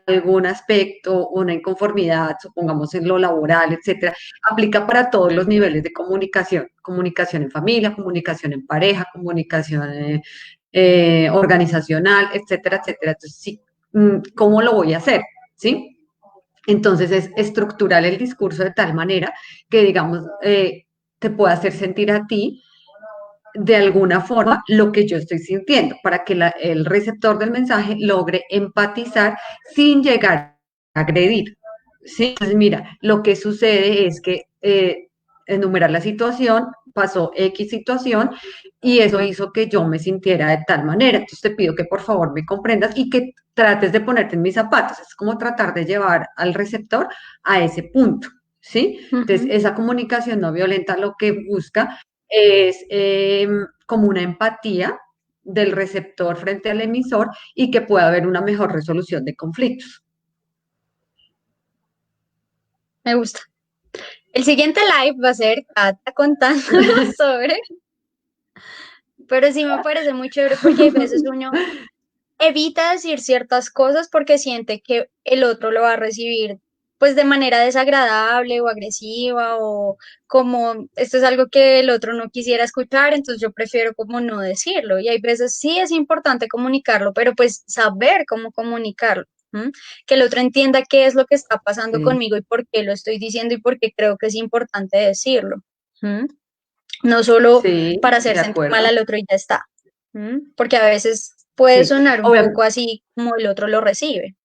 algún aspecto, una inconformidad, supongamos en lo laboral, etcétera, aplica para todos los niveles de comunicación, comunicación en familia, comunicación en pareja, comunicación organizacional, etcétera, etcétera. Entonces, sí, ¿cómo lo voy a hacer? ¿Sí? Entonces es estructurar el discurso de tal manera que, digamos, te pueda hacer sentir a ti de alguna forma lo que yo estoy sintiendo para que el receptor del mensaje logre empatizar sin llegar a agredir. ¿Sí? Entonces, mira, lo que sucede es que enumerar la situación, pasó X situación y eso hizo que yo me sintiera de tal manera. Entonces te pido que por favor me comprendas y que trates de ponerte en mis zapatos. Es como tratar de llevar al receptor a ese punto. ¿Sí? Entonces, Ujú. esa comunicación no violenta lo que busca es como una empatía del receptor frente al emisor y que pueda haber una mejor resolución de conflictos. me gusta. El siguiente live va a ser Cata contándonos sobre, pero sí me parece muy chévere porque hay veces uno evita decir ciertas cosas porque siente que el otro lo va a recibir pues de manera desagradable o agresiva o como esto es algo que el otro no quisiera escuchar, entonces yo prefiero como no decirlo. Y hay veces sí es importante comunicarlo, pero pues saber cómo comunicarlo. ¿M? Que el otro entienda qué es lo que está pasando Sí, conmigo y por qué lo estoy diciendo y por qué creo que es importante decirlo. ¿M? No solo sí, para hacer de sentir mal acuerdo. al otro y ya está. Porque a veces puede Sí, sonar un poco obviamente, así como el otro lo recibe.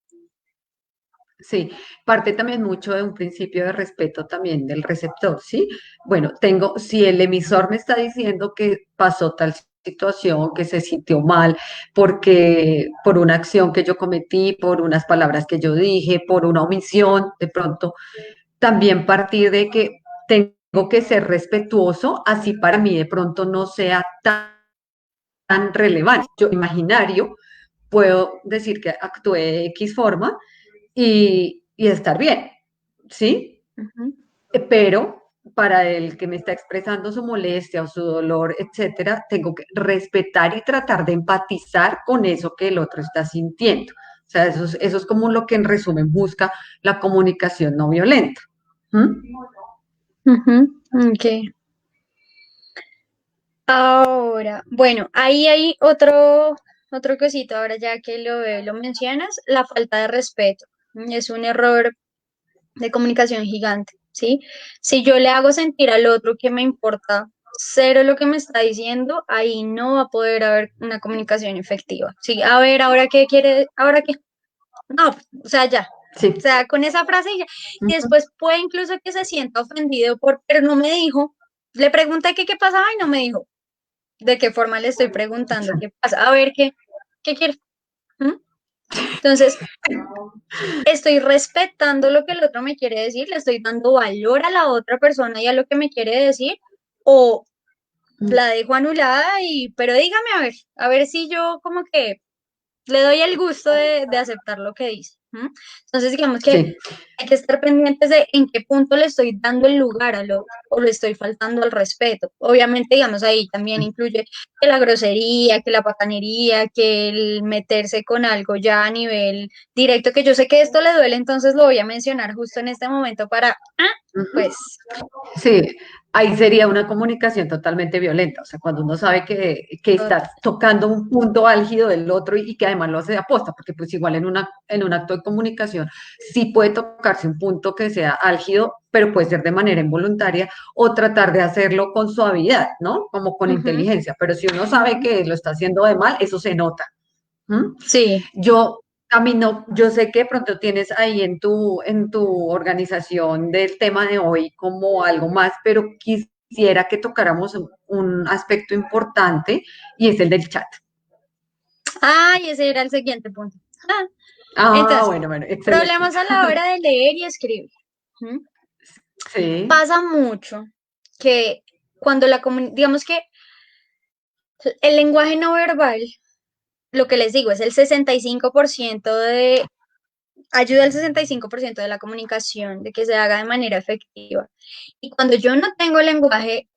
sí, parte también mucho de un principio de respeto también del receptor, ¿sí? Bueno, tengo, si el emisor me está diciendo que pasó tal situación, que se sintió mal, porque por una acción que yo cometí, por unas palabras que yo dije, por una omisión, de pronto, también partir de que tengo que ser respetuoso, así para mí de pronto no sea tan relevante. Yo imaginario puedo decir que actué de X forma y estar bien, ¿sí? Ujú, Pero para el que me está expresando su molestia o su dolor, etcétera, tengo que respetar y tratar de empatizar con eso que el otro está sintiendo. O sea, eso es como lo que en resumen busca la comunicación no violenta. ¿Mm? ujú, ok. Ahora, bueno, ahí hay otro cosito, ahora ya que lo mencionas, la falta de respeto. Es un error de comunicación gigante, ¿sí? Si yo le hago sentir al otro que me importa cero lo que me está diciendo, ahí no va a poder haber una comunicación efectiva. Sí, a ver, ahora qué quiere, ahora qué. No, o sea, ya. O Sí. sea, con esa frase ya. Y Ujú. después puede incluso que se sienta ofendido pero no me dijo. Le pregunté qué pasaba y no me dijo. ¿De qué forma le estoy preguntando qué pasa? A ver, ¿qué quiere? ¿Mm? Entonces, estoy respetando lo que el otro me quiere decir, le estoy dando valor a la otra persona y a lo que me quiere decir, o la dejo anulada pero dígame a ver si yo como que le doy el gusto de aceptar lo que dice. ¿M? Entonces, digamos que Sí. hay que estar pendientes de en qué punto le estoy dando el lugar al otro o le estoy faltando al respeto. Obviamente, digamos, ahí también incluye que la grosería, que la patanería, que el meterse con algo ya a nivel directo, que yo sé que esto le duele, entonces lo voy a mencionar justo en este momento para, Ujú. pues, Sí, ahí sería una comunicación totalmente violenta, o sea, cuando uno sabe que estás tocando un punto álgido del otro y que además lo hace de aposta, porque pues igual en un acto de comunicación sí puede tocarse un punto que sea álgido, pero puede ser de manera involuntaria o tratar de hacerlo con suavidad, ¿no? Como con ujú, inteligencia, pero si uno sabe ujú. que lo está haciendo de mal, eso se nota. ¿Mm? Sí. Yo camino, yo sé que de pronto tienes ahí en tu organización del tema de hoy como algo más, pero quisiera que tocáramos un aspecto importante y es el del chat. Ay, ese era el siguiente punto. Ah, Ah, entonces, bueno, excelente. problemas a la hora de leer y escribir. ¿M? Sí. Pasa mucho que cuando digamos que el lenguaje no verbal, lo que les digo, es el 65% ayuda al 65% de la comunicación, de que se haga de manera efectiva. Y cuando yo no tengo lenguaje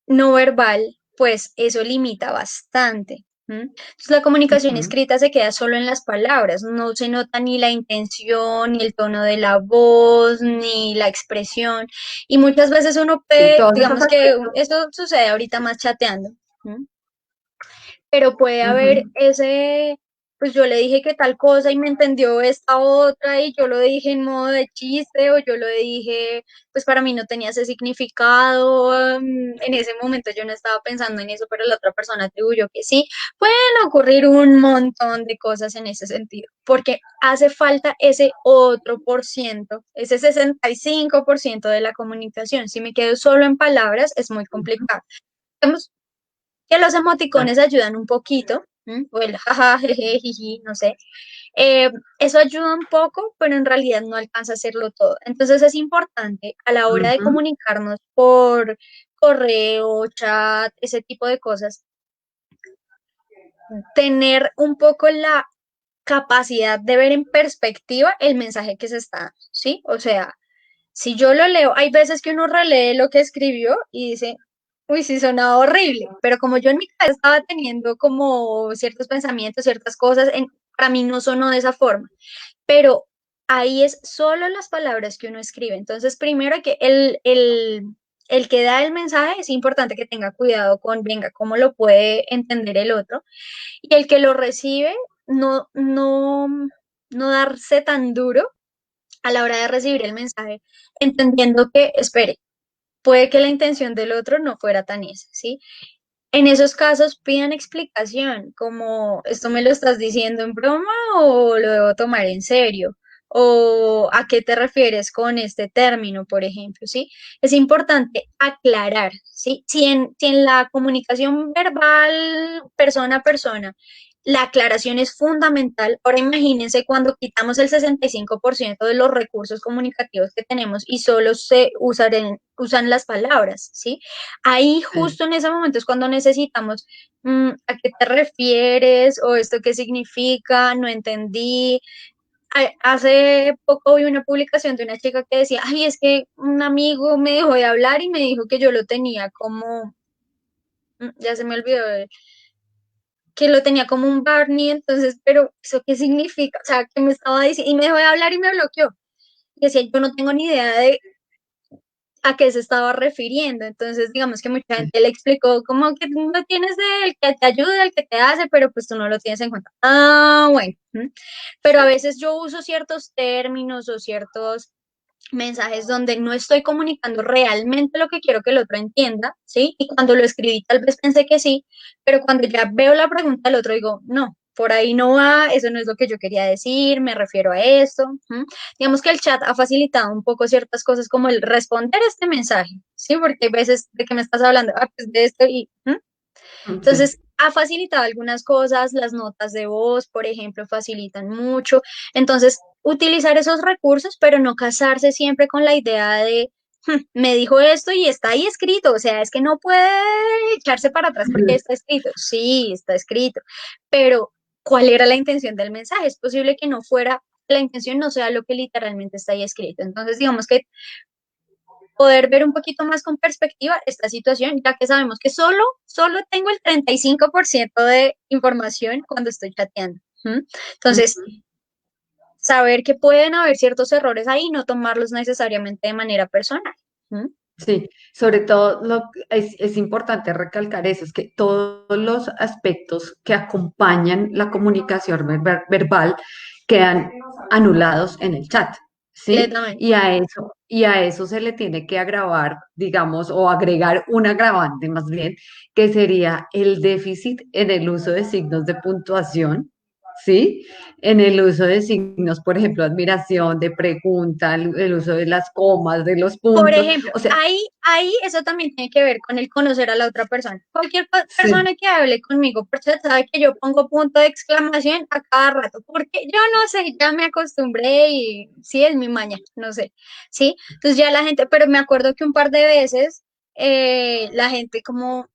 no verbal, pues eso limita bastante. Entonces, la comunicación Ujú. escrita se queda solo en las palabras, no se nota ni la intención, ni el tono de la voz, ni la expresión. Y muchas veces uno Sí, puede, todos esos digamos que aspectos. esto sucede ahorita más chateando. ¿M? Pero puede haber Ujú. ese, pues yo le dije que tal cosa y me entendió esta otra y yo lo dije en modo de chiste o yo lo dije, pues para mí no tenía ese significado, en ese momento yo no estaba pensando en eso, pero la otra persona atribuyó que sí. Pueden ocurrir un montón de cosas en ese sentido, porque hace falta ese otro por ciento, ese 65% de la comunicación. Si me quedo solo en palabras, es muy complicado que los emoticones Exacto. ayudan un poquito, o el jaja, jeje, jiji, no sé. Eso ayuda un poco, pero en realidad no alcanza a hacerlo todo. Entonces es importante a la hora de Ujú. comunicarnos por correo, chat, ese tipo de cosas, tener un poco la capacidad de ver en perspectiva el mensaje que se está dando, ¿sí? O sea, Si yo lo leo, hay veces que uno relee lo que escribió y dice, uy, sí, sonaba horrible, pero como yo en mi cabeza estaba teniendo como ciertos pensamientos, ciertas cosas, para mí no sonó de esa forma, pero ahí es solo las palabras que uno escribe. Entonces, primero hay que el que da el mensaje es importante que tenga cuidado con, venga, cómo lo puede entender el otro, y el que lo recibe, no darse tan duro a la hora de recibir el mensaje, entendiendo que, espere, puede que la intención del otro no fuera tan esa, ¿sí? En esos casos pidan explicación, como esto me lo estás diciendo en broma o lo debo tomar en serio, o a qué te refieres con este término, por ejemplo, ¿sí? Es importante aclarar, ¿sí? Si en la comunicación verbal persona a persona la aclaración es fundamental. Ahora imagínense cuando quitamos el 65% de los recursos comunicativos que tenemos y solo usan las palabras, ¿sí? Ahí Sí. justo en ese momento es cuando necesitamos, ¿a qué te refieres? ¿O esto qué significa? No entendí. Hace poco vi una publicación de una chica que decía, ay, es que un amigo me dejó de hablar y me dijo que yo lo tenía como, ya se me olvidó, que lo tenía como un Barney, entonces, pero ¿eso qué significa? O sea, que me estaba diciendo, y me dejó de hablar y me bloqueó. Y decía, yo no tengo ni idea de a qué se estaba refiriendo. Entonces, digamos que mucha Sí. gente le explicó como que tú no tienes el que te ayuda, el que te hace, pero pues tú no lo tienes en cuenta. Ah, bueno. Pero a veces yo uso ciertos términos o ciertos mensajes donde no estoy comunicando realmente lo que quiero que el otro entienda, ¿sí? Y cuando lo escribí tal vez pensé que sí, pero cuando ya veo la pregunta del otro digo, no, por ahí no va, eso no es lo que yo quería decir, me refiero a esto. Digamos que el chat ha facilitado un poco ciertas cosas como el responder este mensaje, ¿sí? Porque hay veces de que me estás hablando, pues de esto y... Sí. Entonces, ha facilitado algunas cosas, las notas de voz, por ejemplo, facilitan mucho. Entonces, utilizar esos recursos, pero no casarse siempre con la idea de, me dijo esto y está ahí escrito". O sea, es que no puede echarse para atrás porque está escrito. Sí, está escrito, pero ¿cuál era la intención del mensaje? Es posible que no fuera, la intención no sea lo que literalmente está ahí escrito. Entonces, digamos que poder ver un poquito más con perspectiva esta situación, ya que sabemos que solo tengo el 35% de información cuando estoy chateando. Entonces, Ujú. saber que pueden haber ciertos errores ahí y no tomarlos necesariamente de manera personal. ¿Mm? Sí, sobre todo es importante recalcar eso, es que todos los aspectos que acompañan la comunicación verbal quedan anulados en el chat, ¿sí? Completamente. Y a eso se le tiene que agravar, digamos, o agregar un agravante más bien, que sería el déficit en el uso de signos de puntuación, ¿sí? En el uso de signos, por ejemplo, admiración, de pregunta, el uso de las comas, de los Por puntos, ejemplo, o sea, ahí eso también tiene que ver con el conocer a la otra persona. Cualquier sí, persona que hable conmigo por chat sabe que yo pongo punto de exclamación a cada rato, porque yo no sé, ya me acostumbré y sí es mi maña, no sé, ¿sí? Entonces ya la gente, pero me acuerdo que un par de veces la gente como,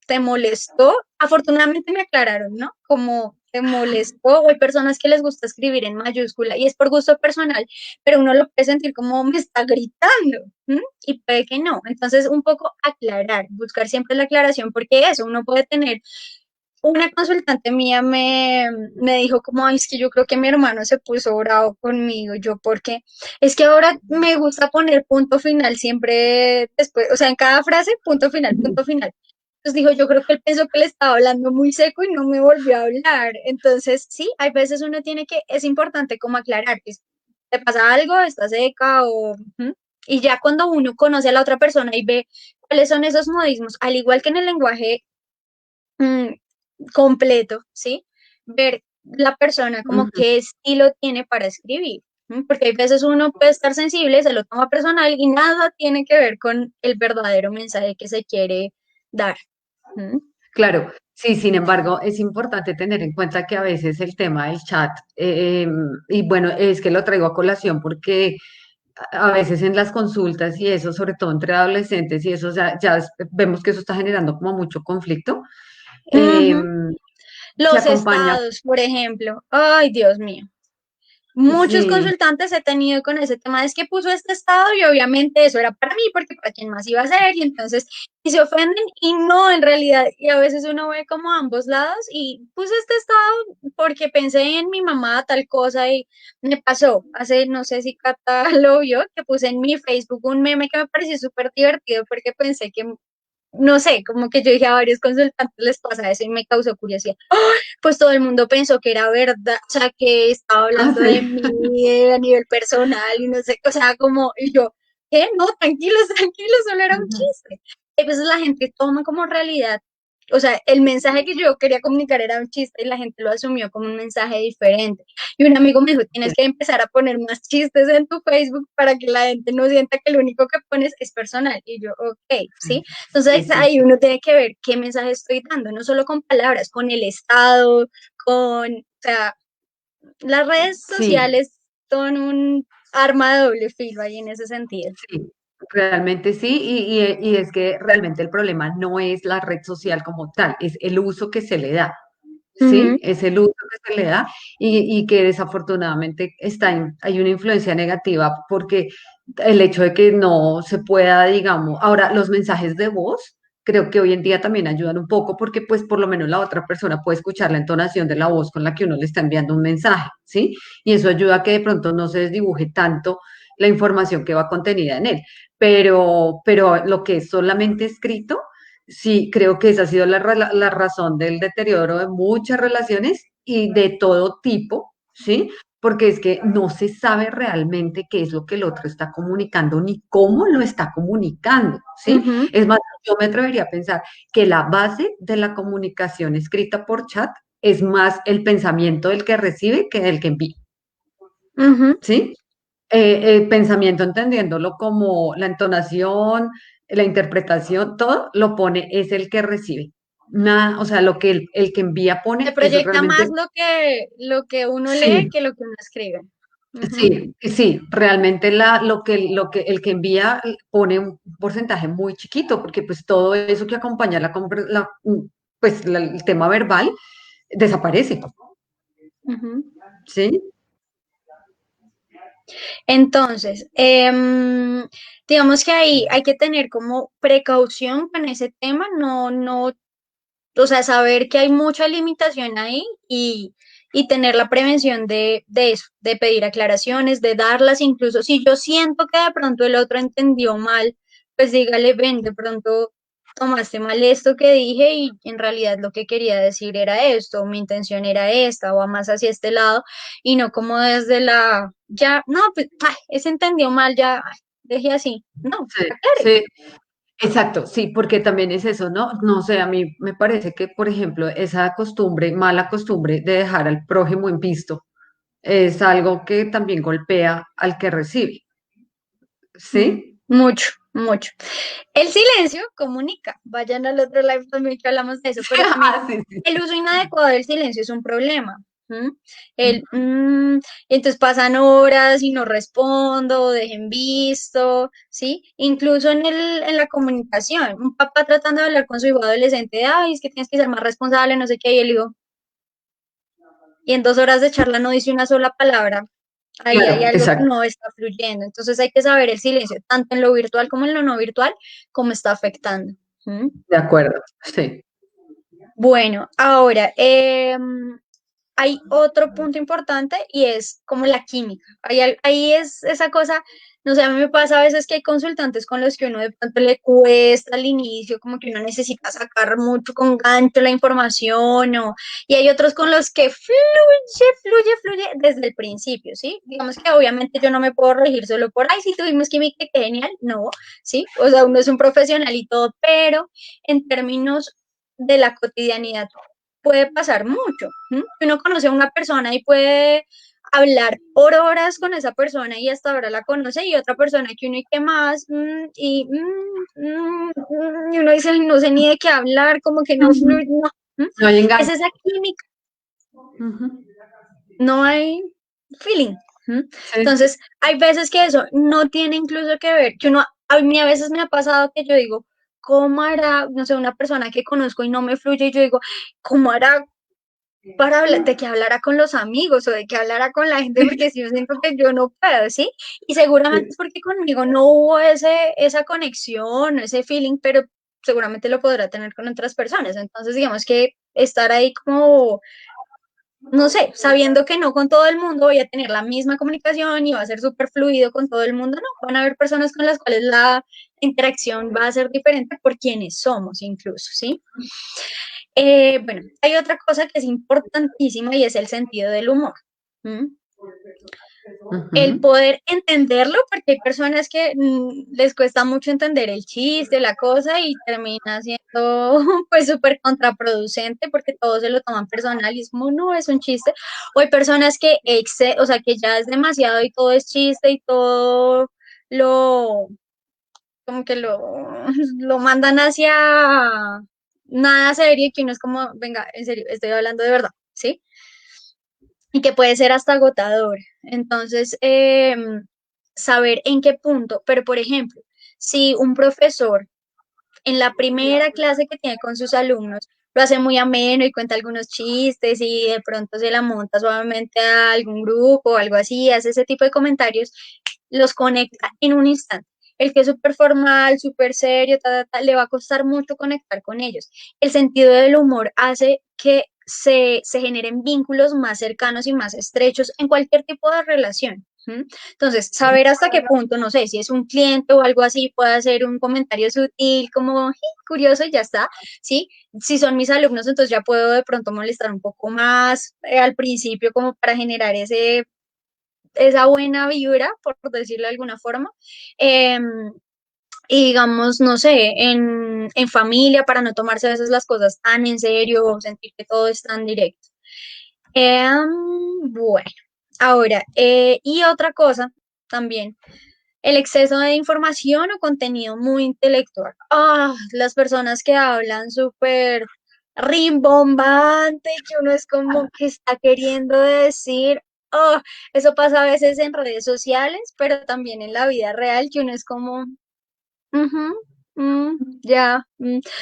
¿te molestó? Afortunadamente me aclararon, ¿no? Como te molestó, o hay personas que les gusta escribir en mayúscula y es por gusto personal, pero uno lo puede sentir como me está gritando, y puede que no. Entonces, un poco aclarar, buscar siempre la aclaración, porque eso, uno puede tener, una consultante mía me dijo como, "Ay, es que yo creo que mi hermano se puso bravo conmigo". Yo, ¿por qué? Es que ahora me gusta poner punto final siempre después, o sea, en cada frase, punto final, punto final. Entonces dijo, yo creo que él pensó que le estaba hablando muy seco y no me volvió a hablar. Entonces, sí, hay veces uno tiene que, es importante como aclarar que te pasa algo, está seca o... Y ya cuando uno conoce a la otra persona y ve cuáles son esos modismos, al igual que en el lenguaje mm, completo, ¿sí? Ver la persona como ujú. qué estilo tiene para escribir. Porque hay veces uno puede estar sensible, se lo toma personal y nada tiene que ver con el verdadero mensaje que se quiere dar. ¿Mm? Claro, sí, sin embargo, es importante tener en cuenta que a veces el tema del chat, y bueno, es que lo traigo a colación porque a veces en las consultas y eso, sobre todo entre adolescentes y eso, vemos que eso está generando como mucho conflicto. Ujú. em, Se Los acompaña, estados, por ejemplo. Ay, Dios mío. Muchos Sí, consultantes he tenido con ese tema, es que puso este estado y obviamente eso era para mí, porque para quién más iba a ser, y entonces, y se ofenden, y no, en realidad, y a veces uno ve como ambos lados, y puse este estado porque pensé en mi mamá tal cosa, y me pasó, hace, no sé si Cata lo vio, que puse en mi Facebook un meme que me pareció súper divertido, porque pensé que, no sé, como que yo dije a varios consultantes les pasa eso y me causó curiosidad. Pues todo el mundo pensó que era verdad, o sea, que estaba hablando de así. mí a nivel personal y no sé, o sea, como, y yo, ¿qué? No, tranquilos, tranquilos, solo era un chiste. Y pues la gente toma como realidad, o sea, el mensaje que yo quería comunicar era un chiste y la gente lo asumió como un mensaje diferente. Y un amigo me dijo, tienes que empezar a poner más chistes en tu Facebook para que la gente no sienta que lo único que pones es personal. Y yo, ok, ¿sí? Sí, Entonces sí, ahí sí. uno tiene que ver qué mensaje estoy dando, no solo con palabras, con el estado, o sea, las redes Sí, sociales son un arma de doble filo ahí en ese sentido. sí, realmente sí, y es que realmente el problema no es la red social como tal, es el uso que se le da, Ujú, ¿sí? Es el uso que se le da y que desafortunadamente hay una influencia negativa porque el hecho de que no se pueda, digamos, ahora los mensajes de voz. Creo que hoy en día también ayudan un poco porque pues por lo menos la otra persona puede escuchar la entonación de la voz con la que uno le está enviando un mensaje, ¿sí? Y eso ayuda a que de pronto no se desdibuje tanto la información que va contenida en él. Pero lo que es solamente escrito, sí, creo que esa ha sido la razón del deterioro de muchas relaciones y de todo tipo, ¿sí? Porque es que no se sabe realmente qué es lo que el otro está comunicando ni cómo lo está comunicando, ¿sí? ujú, Es más, yo me atrevería a pensar que la base de la comunicación escrita por chat es más el pensamiento del que recibe que del que envía, ujú. ¿sí? El pensamiento entendiéndolo como la entonación, la interpretación, todo lo pone, es el que recibe. Nada, o sea, lo que el que envía Se pone, eso proyecta más realmente, lo que uno lee sí, que lo que uno escribe. Ujú, sí, sí, realmente lo que el que envía pone un porcentaje muy chiquito, porque pues todo eso que acompaña el tema verbal desaparece, ujú. ¿sí? Entonces, digamos que ahí hay que tener como precaución con ese tema, no, o sea, saber que hay mucha limitación ahí y tener la prevención de eso, de pedir aclaraciones, de darlas, incluso si yo siento que de pronto el otro entendió mal, pues dígale, ven, de pronto tomaste mal esto que dije y en realidad lo que quería decir era esto, mi intención era esta, o va más hacia este lado, y no como desde ya, no, pues, ay, ese entendió mal, ya, ay, dejé así, no, Sí, aclare. sí, exacto, sí, porque también es eso, ¿no? No sé, a mí me parece que, por ejemplo, esa costumbre, mala costumbre de dejar al prójimo en visto, es algo que también golpea al que recibe, ¿sí? Mucho, mucho. El silencio comunica. Vayan al otro live también que hablamos de eso, pero también Ah, sí, sí. el uso inadecuado del silencio es un problema. ¿M? El, y entonces pasan horas y no respondo, dejen visto, ¿sí? Incluso en la comunicación, un papá tratando de hablar con su hijo adolescente, ay, es que tienes que ser más responsable, no sé qué, y él digo, y en 2 horas de charla no dice una sola palabra, ahí hay Claro, algo que exacto, no está fluyendo. Entonces hay que saber el silencio, tanto en lo virtual como en lo no virtual, cómo está afectando. ¿Mm? de acuerdo, sí. Bueno, ahora, hay otro punto importante y es como la química. Ahí es esa cosa, no sé, a mí me pasa a veces que hay consultantes con los que uno de pronto le cuesta al inicio, como que uno necesita sacar mucho con gancho la información, y hay otros con los que fluye desde el principio, ¿sí? Digamos que obviamente yo no me puedo regir solo por, ay, sí, tuvimos química, qué genial, no, ¿sí? O sea, uno es un profesional y todo, pero en términos de la cotidianidad puede pasar mucho. ¿M? Uno conoce a una persona y puede hablar por horas con esa persona y hasta ahora la conoce y otra persona que uno y qué más y uno dice, "Ay, no sé ni de qué hablar, como que no Ujú. fluye, no. ¿M? No hay Es engaño. esa química, Ujú. no hay feeling. ¿M? Sí, Entonces, hay veces que eso no tiene incluso que ver, que uno, a mí a veces me ha pasado que yo digo, ¿cómo hará, no sé, una persona que conozco y no me fluye y yo digo, ¿cómo hará para hablar, de que hablara con los amigos o de que hablara con la gente, porque si yo siento que yo no puedo, ¿sí? Y seguramente es porque conmigo no hubo esa conexión, ese feeling, pero seguramente lo podrá tener con otras personas. Entonces, digamos que estar ahí como, no sé, sabiendo que no con todo el mundo voy a tener la misma comunicación y va a ser súper fluido con todo el mundo, no, van a haber personas con las cuales la interacción va a ser diferente por quienes somos incluso, ¿sí? Bueno, hay otra cosa que es importantísima y es el sentido del humor. ¿M? El Ujú. poder entenderlo, porque hay personas que les cuesta mucho entender el chiste, la cosa, y termina siendo pues súper contraproducente porque todos se lo toman personal y es como, no, es un chiste. O hay personas que, o sea, que ya es demasiado y todo es chiste y todo lo, como que lo mandan hacia nada serio y que uno es como, venga, en serio, estoy hablando de verdad, ¿sí? Y que puede ser hasta agotador. Entonces, saber en qué punto, pero por ejemplo, si un profesor en la primera clase que tiene con sus alumnos lo hace muy ameno y cuenta algunos chistes y de pronto se la monta suavemente a algún grupo o algo así, hace ese tipo de comentarios, los conecta en un instante. El que es súper formal, súper serio, le va a costar mucho conectar con ellos. El sentido del humor hace que se generen vínculos más cercanos y más estrechos en cualquier tipo de relación. ¿M? Entonces, saber hasta qué punto, no sé, si es un cliente o algo así, puede hacer un comentario sutil, como curioso y ya está, ¿sí? Si son mis alumnos, entonces ya puedo de pronto molestar un poco más al principio como para generar esa buena vibra, por decirlo de alguna forma. Eh, y digamos, no sé, en familia, para no tomarse a veces las cosas tan en serio o sentir que todo es tan directo. Bueno, ahora, y otra cosa también, el exceso de información o contenido muy intelectual. Ah, las personas que hablan súper rimbombante, que uno es como que está queriendo decir. Oh, eso pasa a veces en redes sociales, pero también en la vida real, que uno es como, ujú, ya,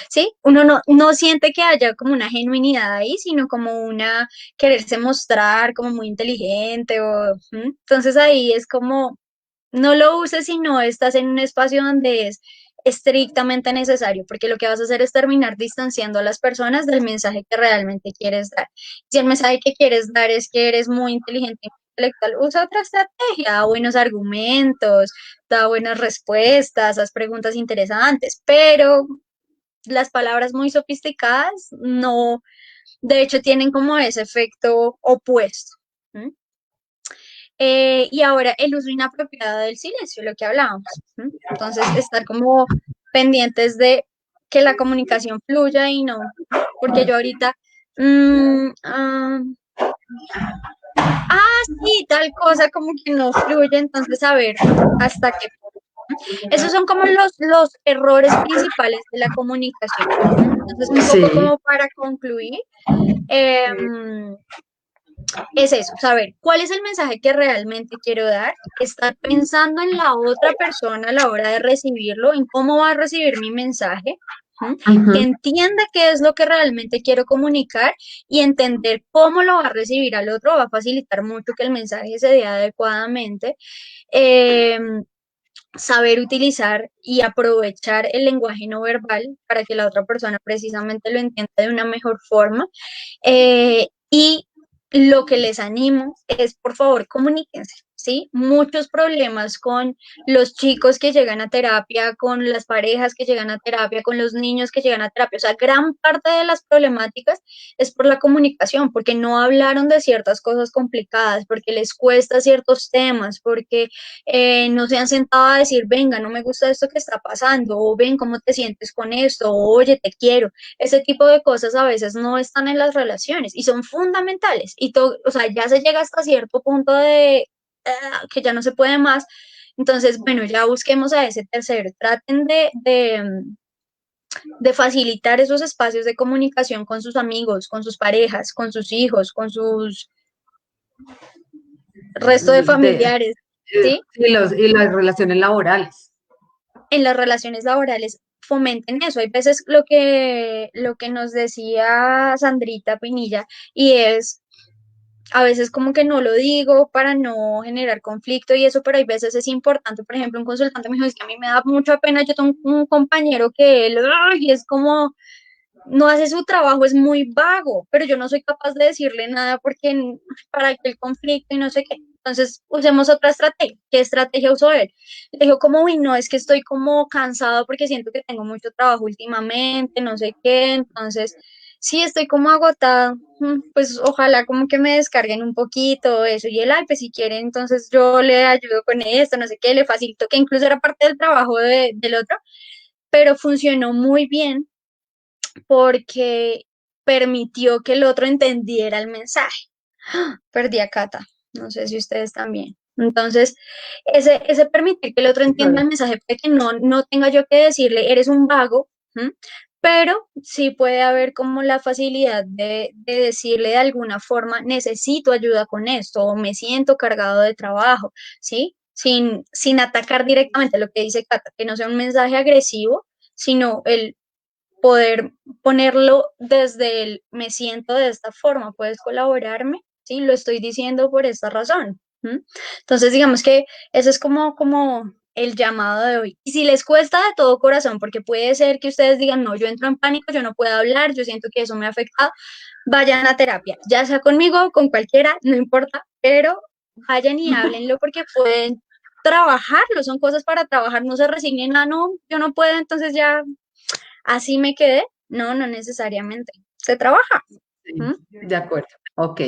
sí, uno no siente que haya como una genuinidad ahí, sino como una quererse mostrar como muy inteligente o, entonces ahí es como, no lo uses si no estás en un espacio donde es estrictamente necesario, porque lo que vas a hacer es terminar distanciando a las personas del mensaje que realmente quieres dar. Si el mensaje que quieres dar es que eres muy inteligente y intelectual, usa otra estrategia, da buenos argumentos, da buenas respuestas, haz preguntas interesantes, pero las palabras muy sofisticadas no, de hecho, tienen como ese efecto opuesto. ¿M? Y ahora el uso inapropiado del silencio, lo que hablábamos. ¿M? Entonces, estar como pendientes de que la comunicación fluya y no, porque yo ahorita, mm, ah, sí, tal cosa como que no fluye, entonces a ver hasta qué. Esos son como los errores principales de la comunicación. Entonces, un poco Sí. como para concluir, em, es eso, saber cuál es el mensaje que realmente quiero dar, estar pensando en la otra persona a la hora de recibirlo, en cómo va a recibir mi mensaje, ¿m? Que Ujú. entienda qué es lo que realmente quiero comunicar y entender cómo lo va a recibir al otro va a facilitar mucho que el mensaje se dé adecuadamente. Em, Saber utilizar y aprovechar el lenguaje no verbal para que la otra persona precisamente lo entienda de una mejor forma. Y lo que les animo es, por favor, comuníquense, ¿sí? Muchos problemas con los chicos que llegan a terapia, con las parejas que llegan a terapia, con los niños que llegan a terapia. O sea, gran parte de las problemáticas es por la comunicación, porque no hablaron de ciertas cosas complicadas, porque les cuesta ciertos temas, porque no se han sentado a decir, venga, no me gusta esto que está pasando, o ven cómo te sientes con esto, o oye, te quiero. Ese tipo de cosas a veces no están en las relaciones y son fundamentales. Y todo, o sea, ya se llega hasta cierto punto de que ya no se puede más. Entonces, bueno, ya busquemos a ese tercero. Traten de facilitar esos espacios de comunicación con sus amigos, con sus parejas, con sus hijos, con sus resto de De, familiares, ¿sí? y las relaciones laborales. En las relaciones laborales, fomenten eso. Hay veces lo que nos decía Sandrita Pinilla, y es, a veces como que no lo digo para no generar conflicto y eso, pero hay veces es importante. Por ejemplo, un consultante me dijo, es que a mí me da mucha pena, yo tengo un compañero que él, ay, es como no hace su trabajo, es muy vago, pero yo no soy capaz de decirle nada porque para que el conflicto y no sé qué. Entonces, usemos otra estrategia. ¿Qué estrategia usó él? Le dijo como, uy, no, es que estoy como cansado porque siento que tengo mucho trabajo últimamente, no sé qué, entonces, sí, estoy como agotada, pues ojalá como que me descarguen un poquito eso. Y él, ay, pues si quiere, entonces yo le ayudo con esto, no sé qué, le facilito, que incluso era parte del trabajo del otro, pero funcionó muy bien porque permitió que el otro entendiera el mensaje. Perdí a Cata, no sé si ustedes también. Entonces, ese permitir que el otro entienda el mensaje, puede que no tenga yo que decirle, eres un vago, ¿m? Pero sí puede haber como la facilidad de decirle de alguna forma, necesito ayuda con esto, o me siento cargado de trabajo, ¿sí? Sin atacar directamente lo que dice Cata, que no sea un mensaje agresivo, sino el poder ponerlo desde el me siento de esta forma, puedes colaborarme, sí, lo estoy diciendo por esta razón. ¿M? Entonces, digamos que eso es como el llamado de hoy. Y si les cuesta de todo corazón, porque puede ser que ustedes digan, no, yo entro en pánico, yo no puedo hablar, yo siento que eso me ha afectado, vayan a terapia, ya sea conmigo, con cualquiera, no importa, pero vayan y háblenlo porque pueden trabajarlo, son cosas para trabajar, no se resignen a no, yo no puedo, entonces ya así me quedé. No, no necesariamente. Se trabaja. Sí, ¿M? de acuerdo. Ok.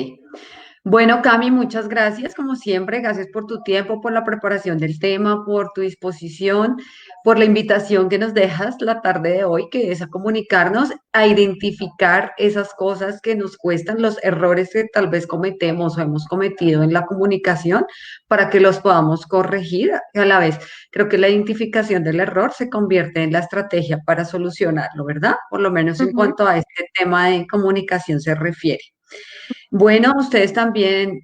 Bueno, Cami, muchas gracias, como siempre. Gracias por tu tiempo, por la preparación del tema, por tu disposición, por la invitación que nos dejas la tarde de hoy, que es a comunicarnos, a identificar esas cosas que nos cuestan, los errores que tal vez cometemos o hemos cometido en la comunicación, para que los podamos corregir. A la vez, creo que la identificación del error se convierte en la estrategia para solucionarlo, ¿verdad? Por lo menos en Ujú. cuanto a este tema de comunicación se refiere. Bueno, ustedes también,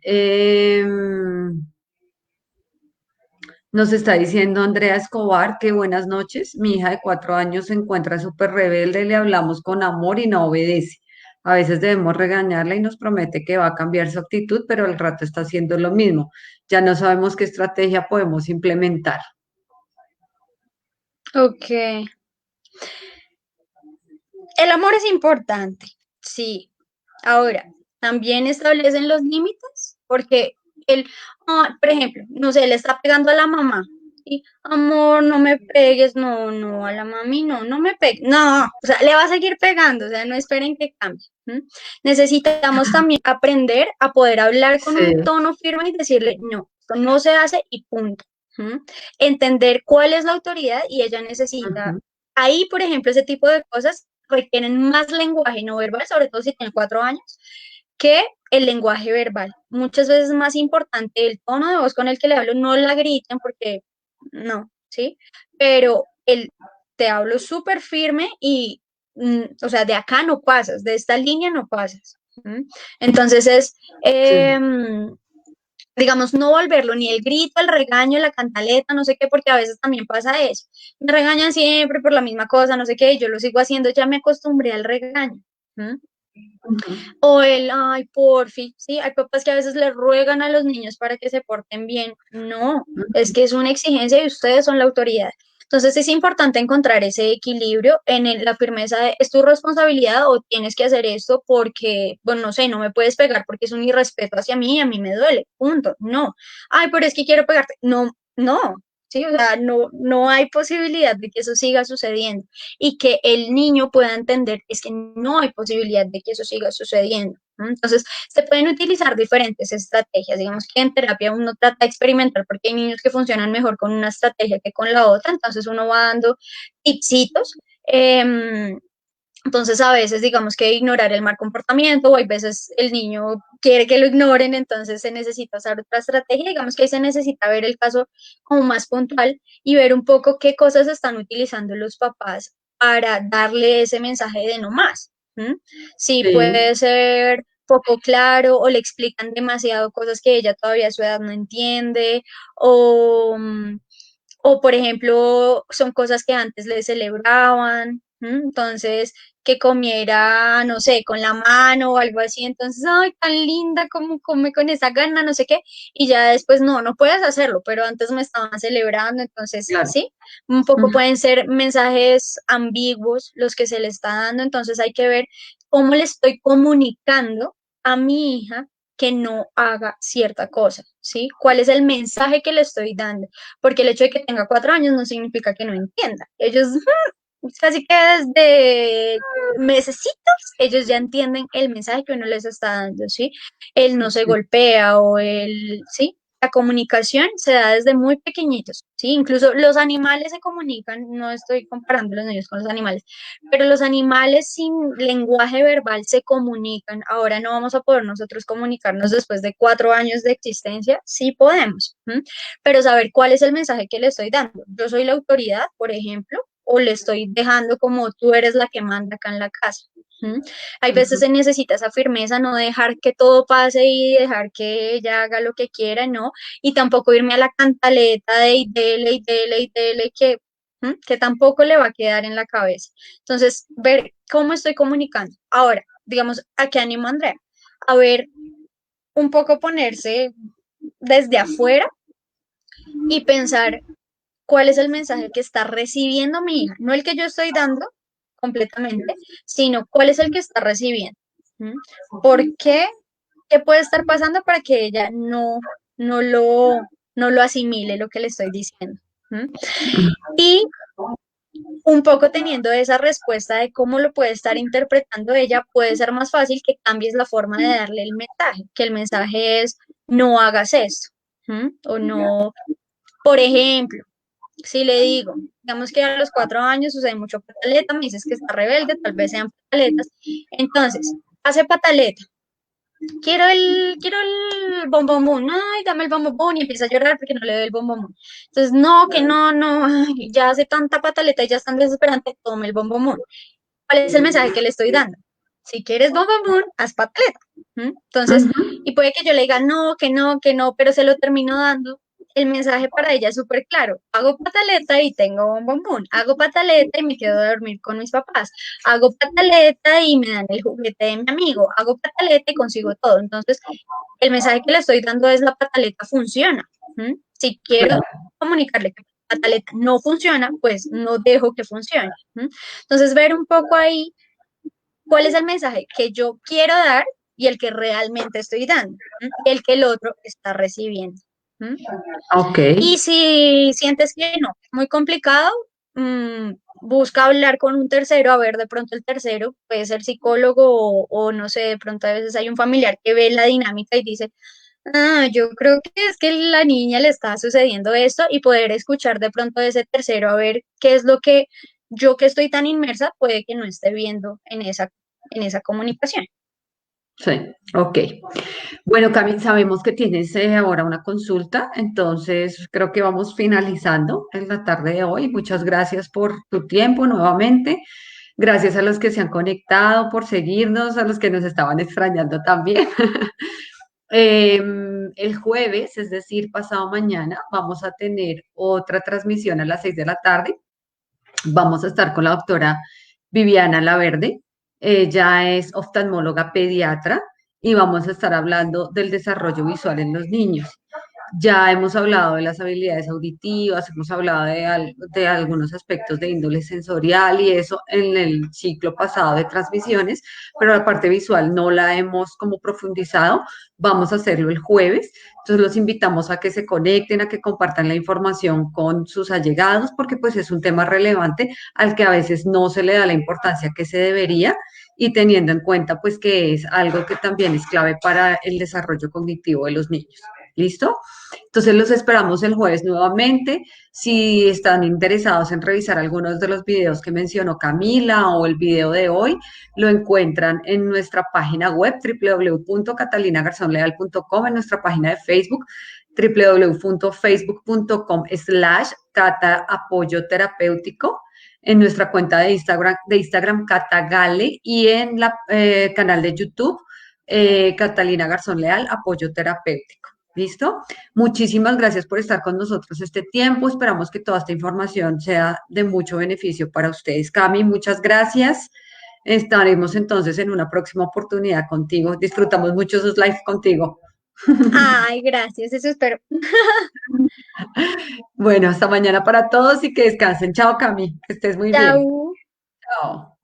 nos está diciendo Andrea Escobar que buenas noches. Mi hija de 4 años se encuentra súper rebelde, le hablamos con amor y no obedece. A veces debemos regañarla y nos promete que va a cambiar su actitud, pero al rato está haciendo lo mismo. Ya no sabemos qué estrategia podemos implementar. Ok. El amor es importante, sí. Ahora, también establecen los límites, porque él, por ejemplo, no sé, le está pegando a la mamá. Y, amor, no me pegues, no, no, a la mami, no, no me pegues, no, o sea, le va a seguir pegando, o sea, no esperen que cambie. ¿M? Necesitamos también aprender a poder hablar con un Sí. tono firme y decirle, no, esto no se hace y punto. ¿M? Entender cuál es la autoridad y ella necesita. Ujú. Ahí, por ejemplo, ese tipo de cosas requieren más lenguaje no verbal, sobre todo si tienen 4 años, que el lenguaje verbal. Muchas veces es más importante el tono de voz con el que le hablo, no la griten porque no, ¿sí? Pero el te hablo súper firme y, o sea, de acá no pasas, de esta línea no pasas. ¿M? Entonces es, Sí. digamos, no volverlo ni el grito, el regaño, la cantaleta, no sé qué, porque a veces también pasa eso. Me regañan siempre por la misma cosa, no sé qué, y yo lo sigo haciendo, ya me acostumbré al regaño. ¿M? Ujú. O el, ay, porfi, sí, hay papás que a veces le ruegan a los niños para que se porten bien. No, es que es una exigencia y ustedes son la autoridad. Entonces es importante encontrar ese equilibrio en la firmeza de, es tu responsabilidad o tienes que hacer esto porque, bueno, no sé, no me puedes pegar porque es un irrespeto hacia mí y a mí me duele, punto. No, ay, pero es que quiero pegarte. No, no, sí, o sea, no hay posibilidad de que eso siga sucediendo y que el niño pueda entender es que no hay posibilidad de que eso siga sucediendo. ¿No? Entonces, se pueden utilizar diferentes estrategias. Digamos que en terapia uno trata de experimentar porque hay niños que funcionan mejor con una estrategia que con la otra, entonces uno va dando tipsitos. Entonces, a veces, digamos que ignorar el mal comportamiento, o hay veces el niño quiere que lo ignoren, entonces se necesita usar otra estrategia. Digamos que ahí se necesita ver el caso como más puntual y ver un poco qué cosas están utilizando los papás para darle ese mensaje de no más. ¿M? Si Sí. puede ser poco claro o le explican demasiado cosas que ella todavía a su edad no entiende o O, por ejemplo, son cosas que antes le celebraban, entonces que comiera, no sé, con la mano o algo así, entonces, ay, tan linda, como come con esa gana, no sé qué, y ya después, no, no puedes hacerlo, pero antes me estaban celebrando, entonces, Claro. sí, un poco Ujú. pueden ser mensajes ambiguos los que se le está dando, entonces hay que ver cómo le estoy comunicando a mi hija que no haga cierta cosa, ¿sí? ¿Cuál es el mensaje que le estoy dando? Porque el hecho de que tenga 4 años no significa que no entienda. Ellos casi que desde mesecitos, ellos ya entienden el mensaje que uno les está dando, ¿sí? Él no se golpea o el, ¿sí? La comunicación se da desde muy pequeñitos, ¿sí? Incluso los animales se comunican, no estoy comparando los niños con los animales, pero los animales sin lenguaje verbal se comunican. Ahora no vamos a poder nosotros comunicarnos después de 4 años de existencia, sí podemos, pero saber cuál es el mensaje que le estoy dando. Yo soy la autoridad, por ejemplo, o le estoy dejando como tú eres la que manda acá en la casa. ¿Mm? Hay veces Ujú. se necesita esa firmeza, no dejar que todo pase y dejar que ella haga lo que quiera, no, y tampoco irme a la cantaleta de y dele, que tampoco le va a quedar en la cabeza. Entonces, ver cómo estoy comunicando. Ahora, digamos, ¿a qué animo a Andrea? A ver, un poco ponerse desde afuera y pensar cuál es el mensaje que está recibiendo mi hija, no el que yo estoy dando completamente, sino cuál es el que está recibiendo. ¿Mm? ¿Por qué? ¿Qué puede estar pasando para que ella no lo, no lo asimile lo que le estoy diciendo? ¿Mm? Y un poco teniendo esa respuesta de cómo lo puede estar interpretando ella, puede ser más fácil que cambies la forma de darle el mensaje, que el mensaje es no hagas esto, o no, por ejemplo, si le digo, digamos que a los 4 años sucede mucho pataleta, me dices que está rebelde, tal vez sean pataletas. Entonces, hace pataleta. Quiero el bombombón. Ay, dame el bombombón y empieza a llorar porque no le doy el bombombón. Entonces, no, que no, no, ay, ya hace tanta pataleta y ya es tan desesperante, tome el bombombón. ¿Cuál es el mensaje que le estoy dando? Si quieres bombombón, haz pataleta. Entonces, Ujú. y puede que yo le diga no, que no, que no, pero se lo termino dando. El mensaje para ella es súper claro. Hago pataleta y tengo bombombón. Hago pataleta y me quedo a dormir con mis papás. Hago pataleta y me dan el juguete de mi amigo. Hago pataleta y consigo todo. Entonces, el mensaje que le estoy dando es la pataleta funciona. Si quiero Claro. comunicarle que la pataleta no funciona, pues no dejo que funcione. Entonces, ver un poco ahí cuál es el mensaje que yo quiero dar y el que realmente estoy dando, y el que el otro está recibiendo. ¿M? Ok. Y si sientes que no, es muy complicado, busca hablar con un tercero, a ver de pronto el tercero, puede ser psicólogo o no sé, de pronto a veces hay un familiar que ve la dinámica y dice, yo creo que es que la niña le está sucediendo esto y poder escuchar de pronto de ese tercero a ver qué es lo que yo que estoy tan inmersa puede que no esté viendo en esa comunicación. Sí, ok. Bueno, Cami, sabemos que tienes ahora una consulta, entonces creo que vamos finalizando en la tarde de hoy. Muchas gracias por tu tiempo nuevamente. Gracias a los que se han conectado, por seguirnos, a los que nos estaban extrañando también. El jueves, es decir, pasado mañana, vamos a tener otra transmisión a las 6 de la tarde. Vamos a estar con la doctora Viviana Laverde. Ella es oftalmóloga pediatra y vamos a estar hablando del desarrollo visual en los niños. Ya hemos hablado de las habilidades auditivas, hemos hablado de algunos aspectos de índole sensorial y eso en el ciclo pasado de transmisiones, pero la parte visual no la hemos como profundizado. Vamos a hacerlo el jueves. Entonces los invitamos a que se conecten, a que compartan la información con sus allegados, porque pues es un tema relevante al que a veces no se le da la importancia que se debería y teniendo en cuenta pues que es algo que también es clave para el desarrollo cognitivo de los niños. ¿Listo? Entonces los esperamos el jueves nuevamente. Si están interesados en revisar algunos de los videos que mencionó Camila o el video de hoy, lo encuentran en nuestra página web www.catalinagarzonleal.com, en nuestra página de Facebook www.facebook.com/cata apoyo terapéutico, en nuestra cuenta de Instagram Catagale y en la canal de YouTube Catalina Garzón Leal, apoyo terapéutico. ¿Listo? Muchísimas gracias por estar con nosotros este tiempo. Esperamos que toda esta información sea de mucho beneficio para ustedes. Cami, muchas gracias. Estaremos entonces en una próxima oportunidad contigo. Disfrutamos mucho sus lives contigo. Ay, gracias, eso espero. Bueno, hasta mañana para todos y que descansen. Chao, Cami. Que estés muy bien. Chao. Chao.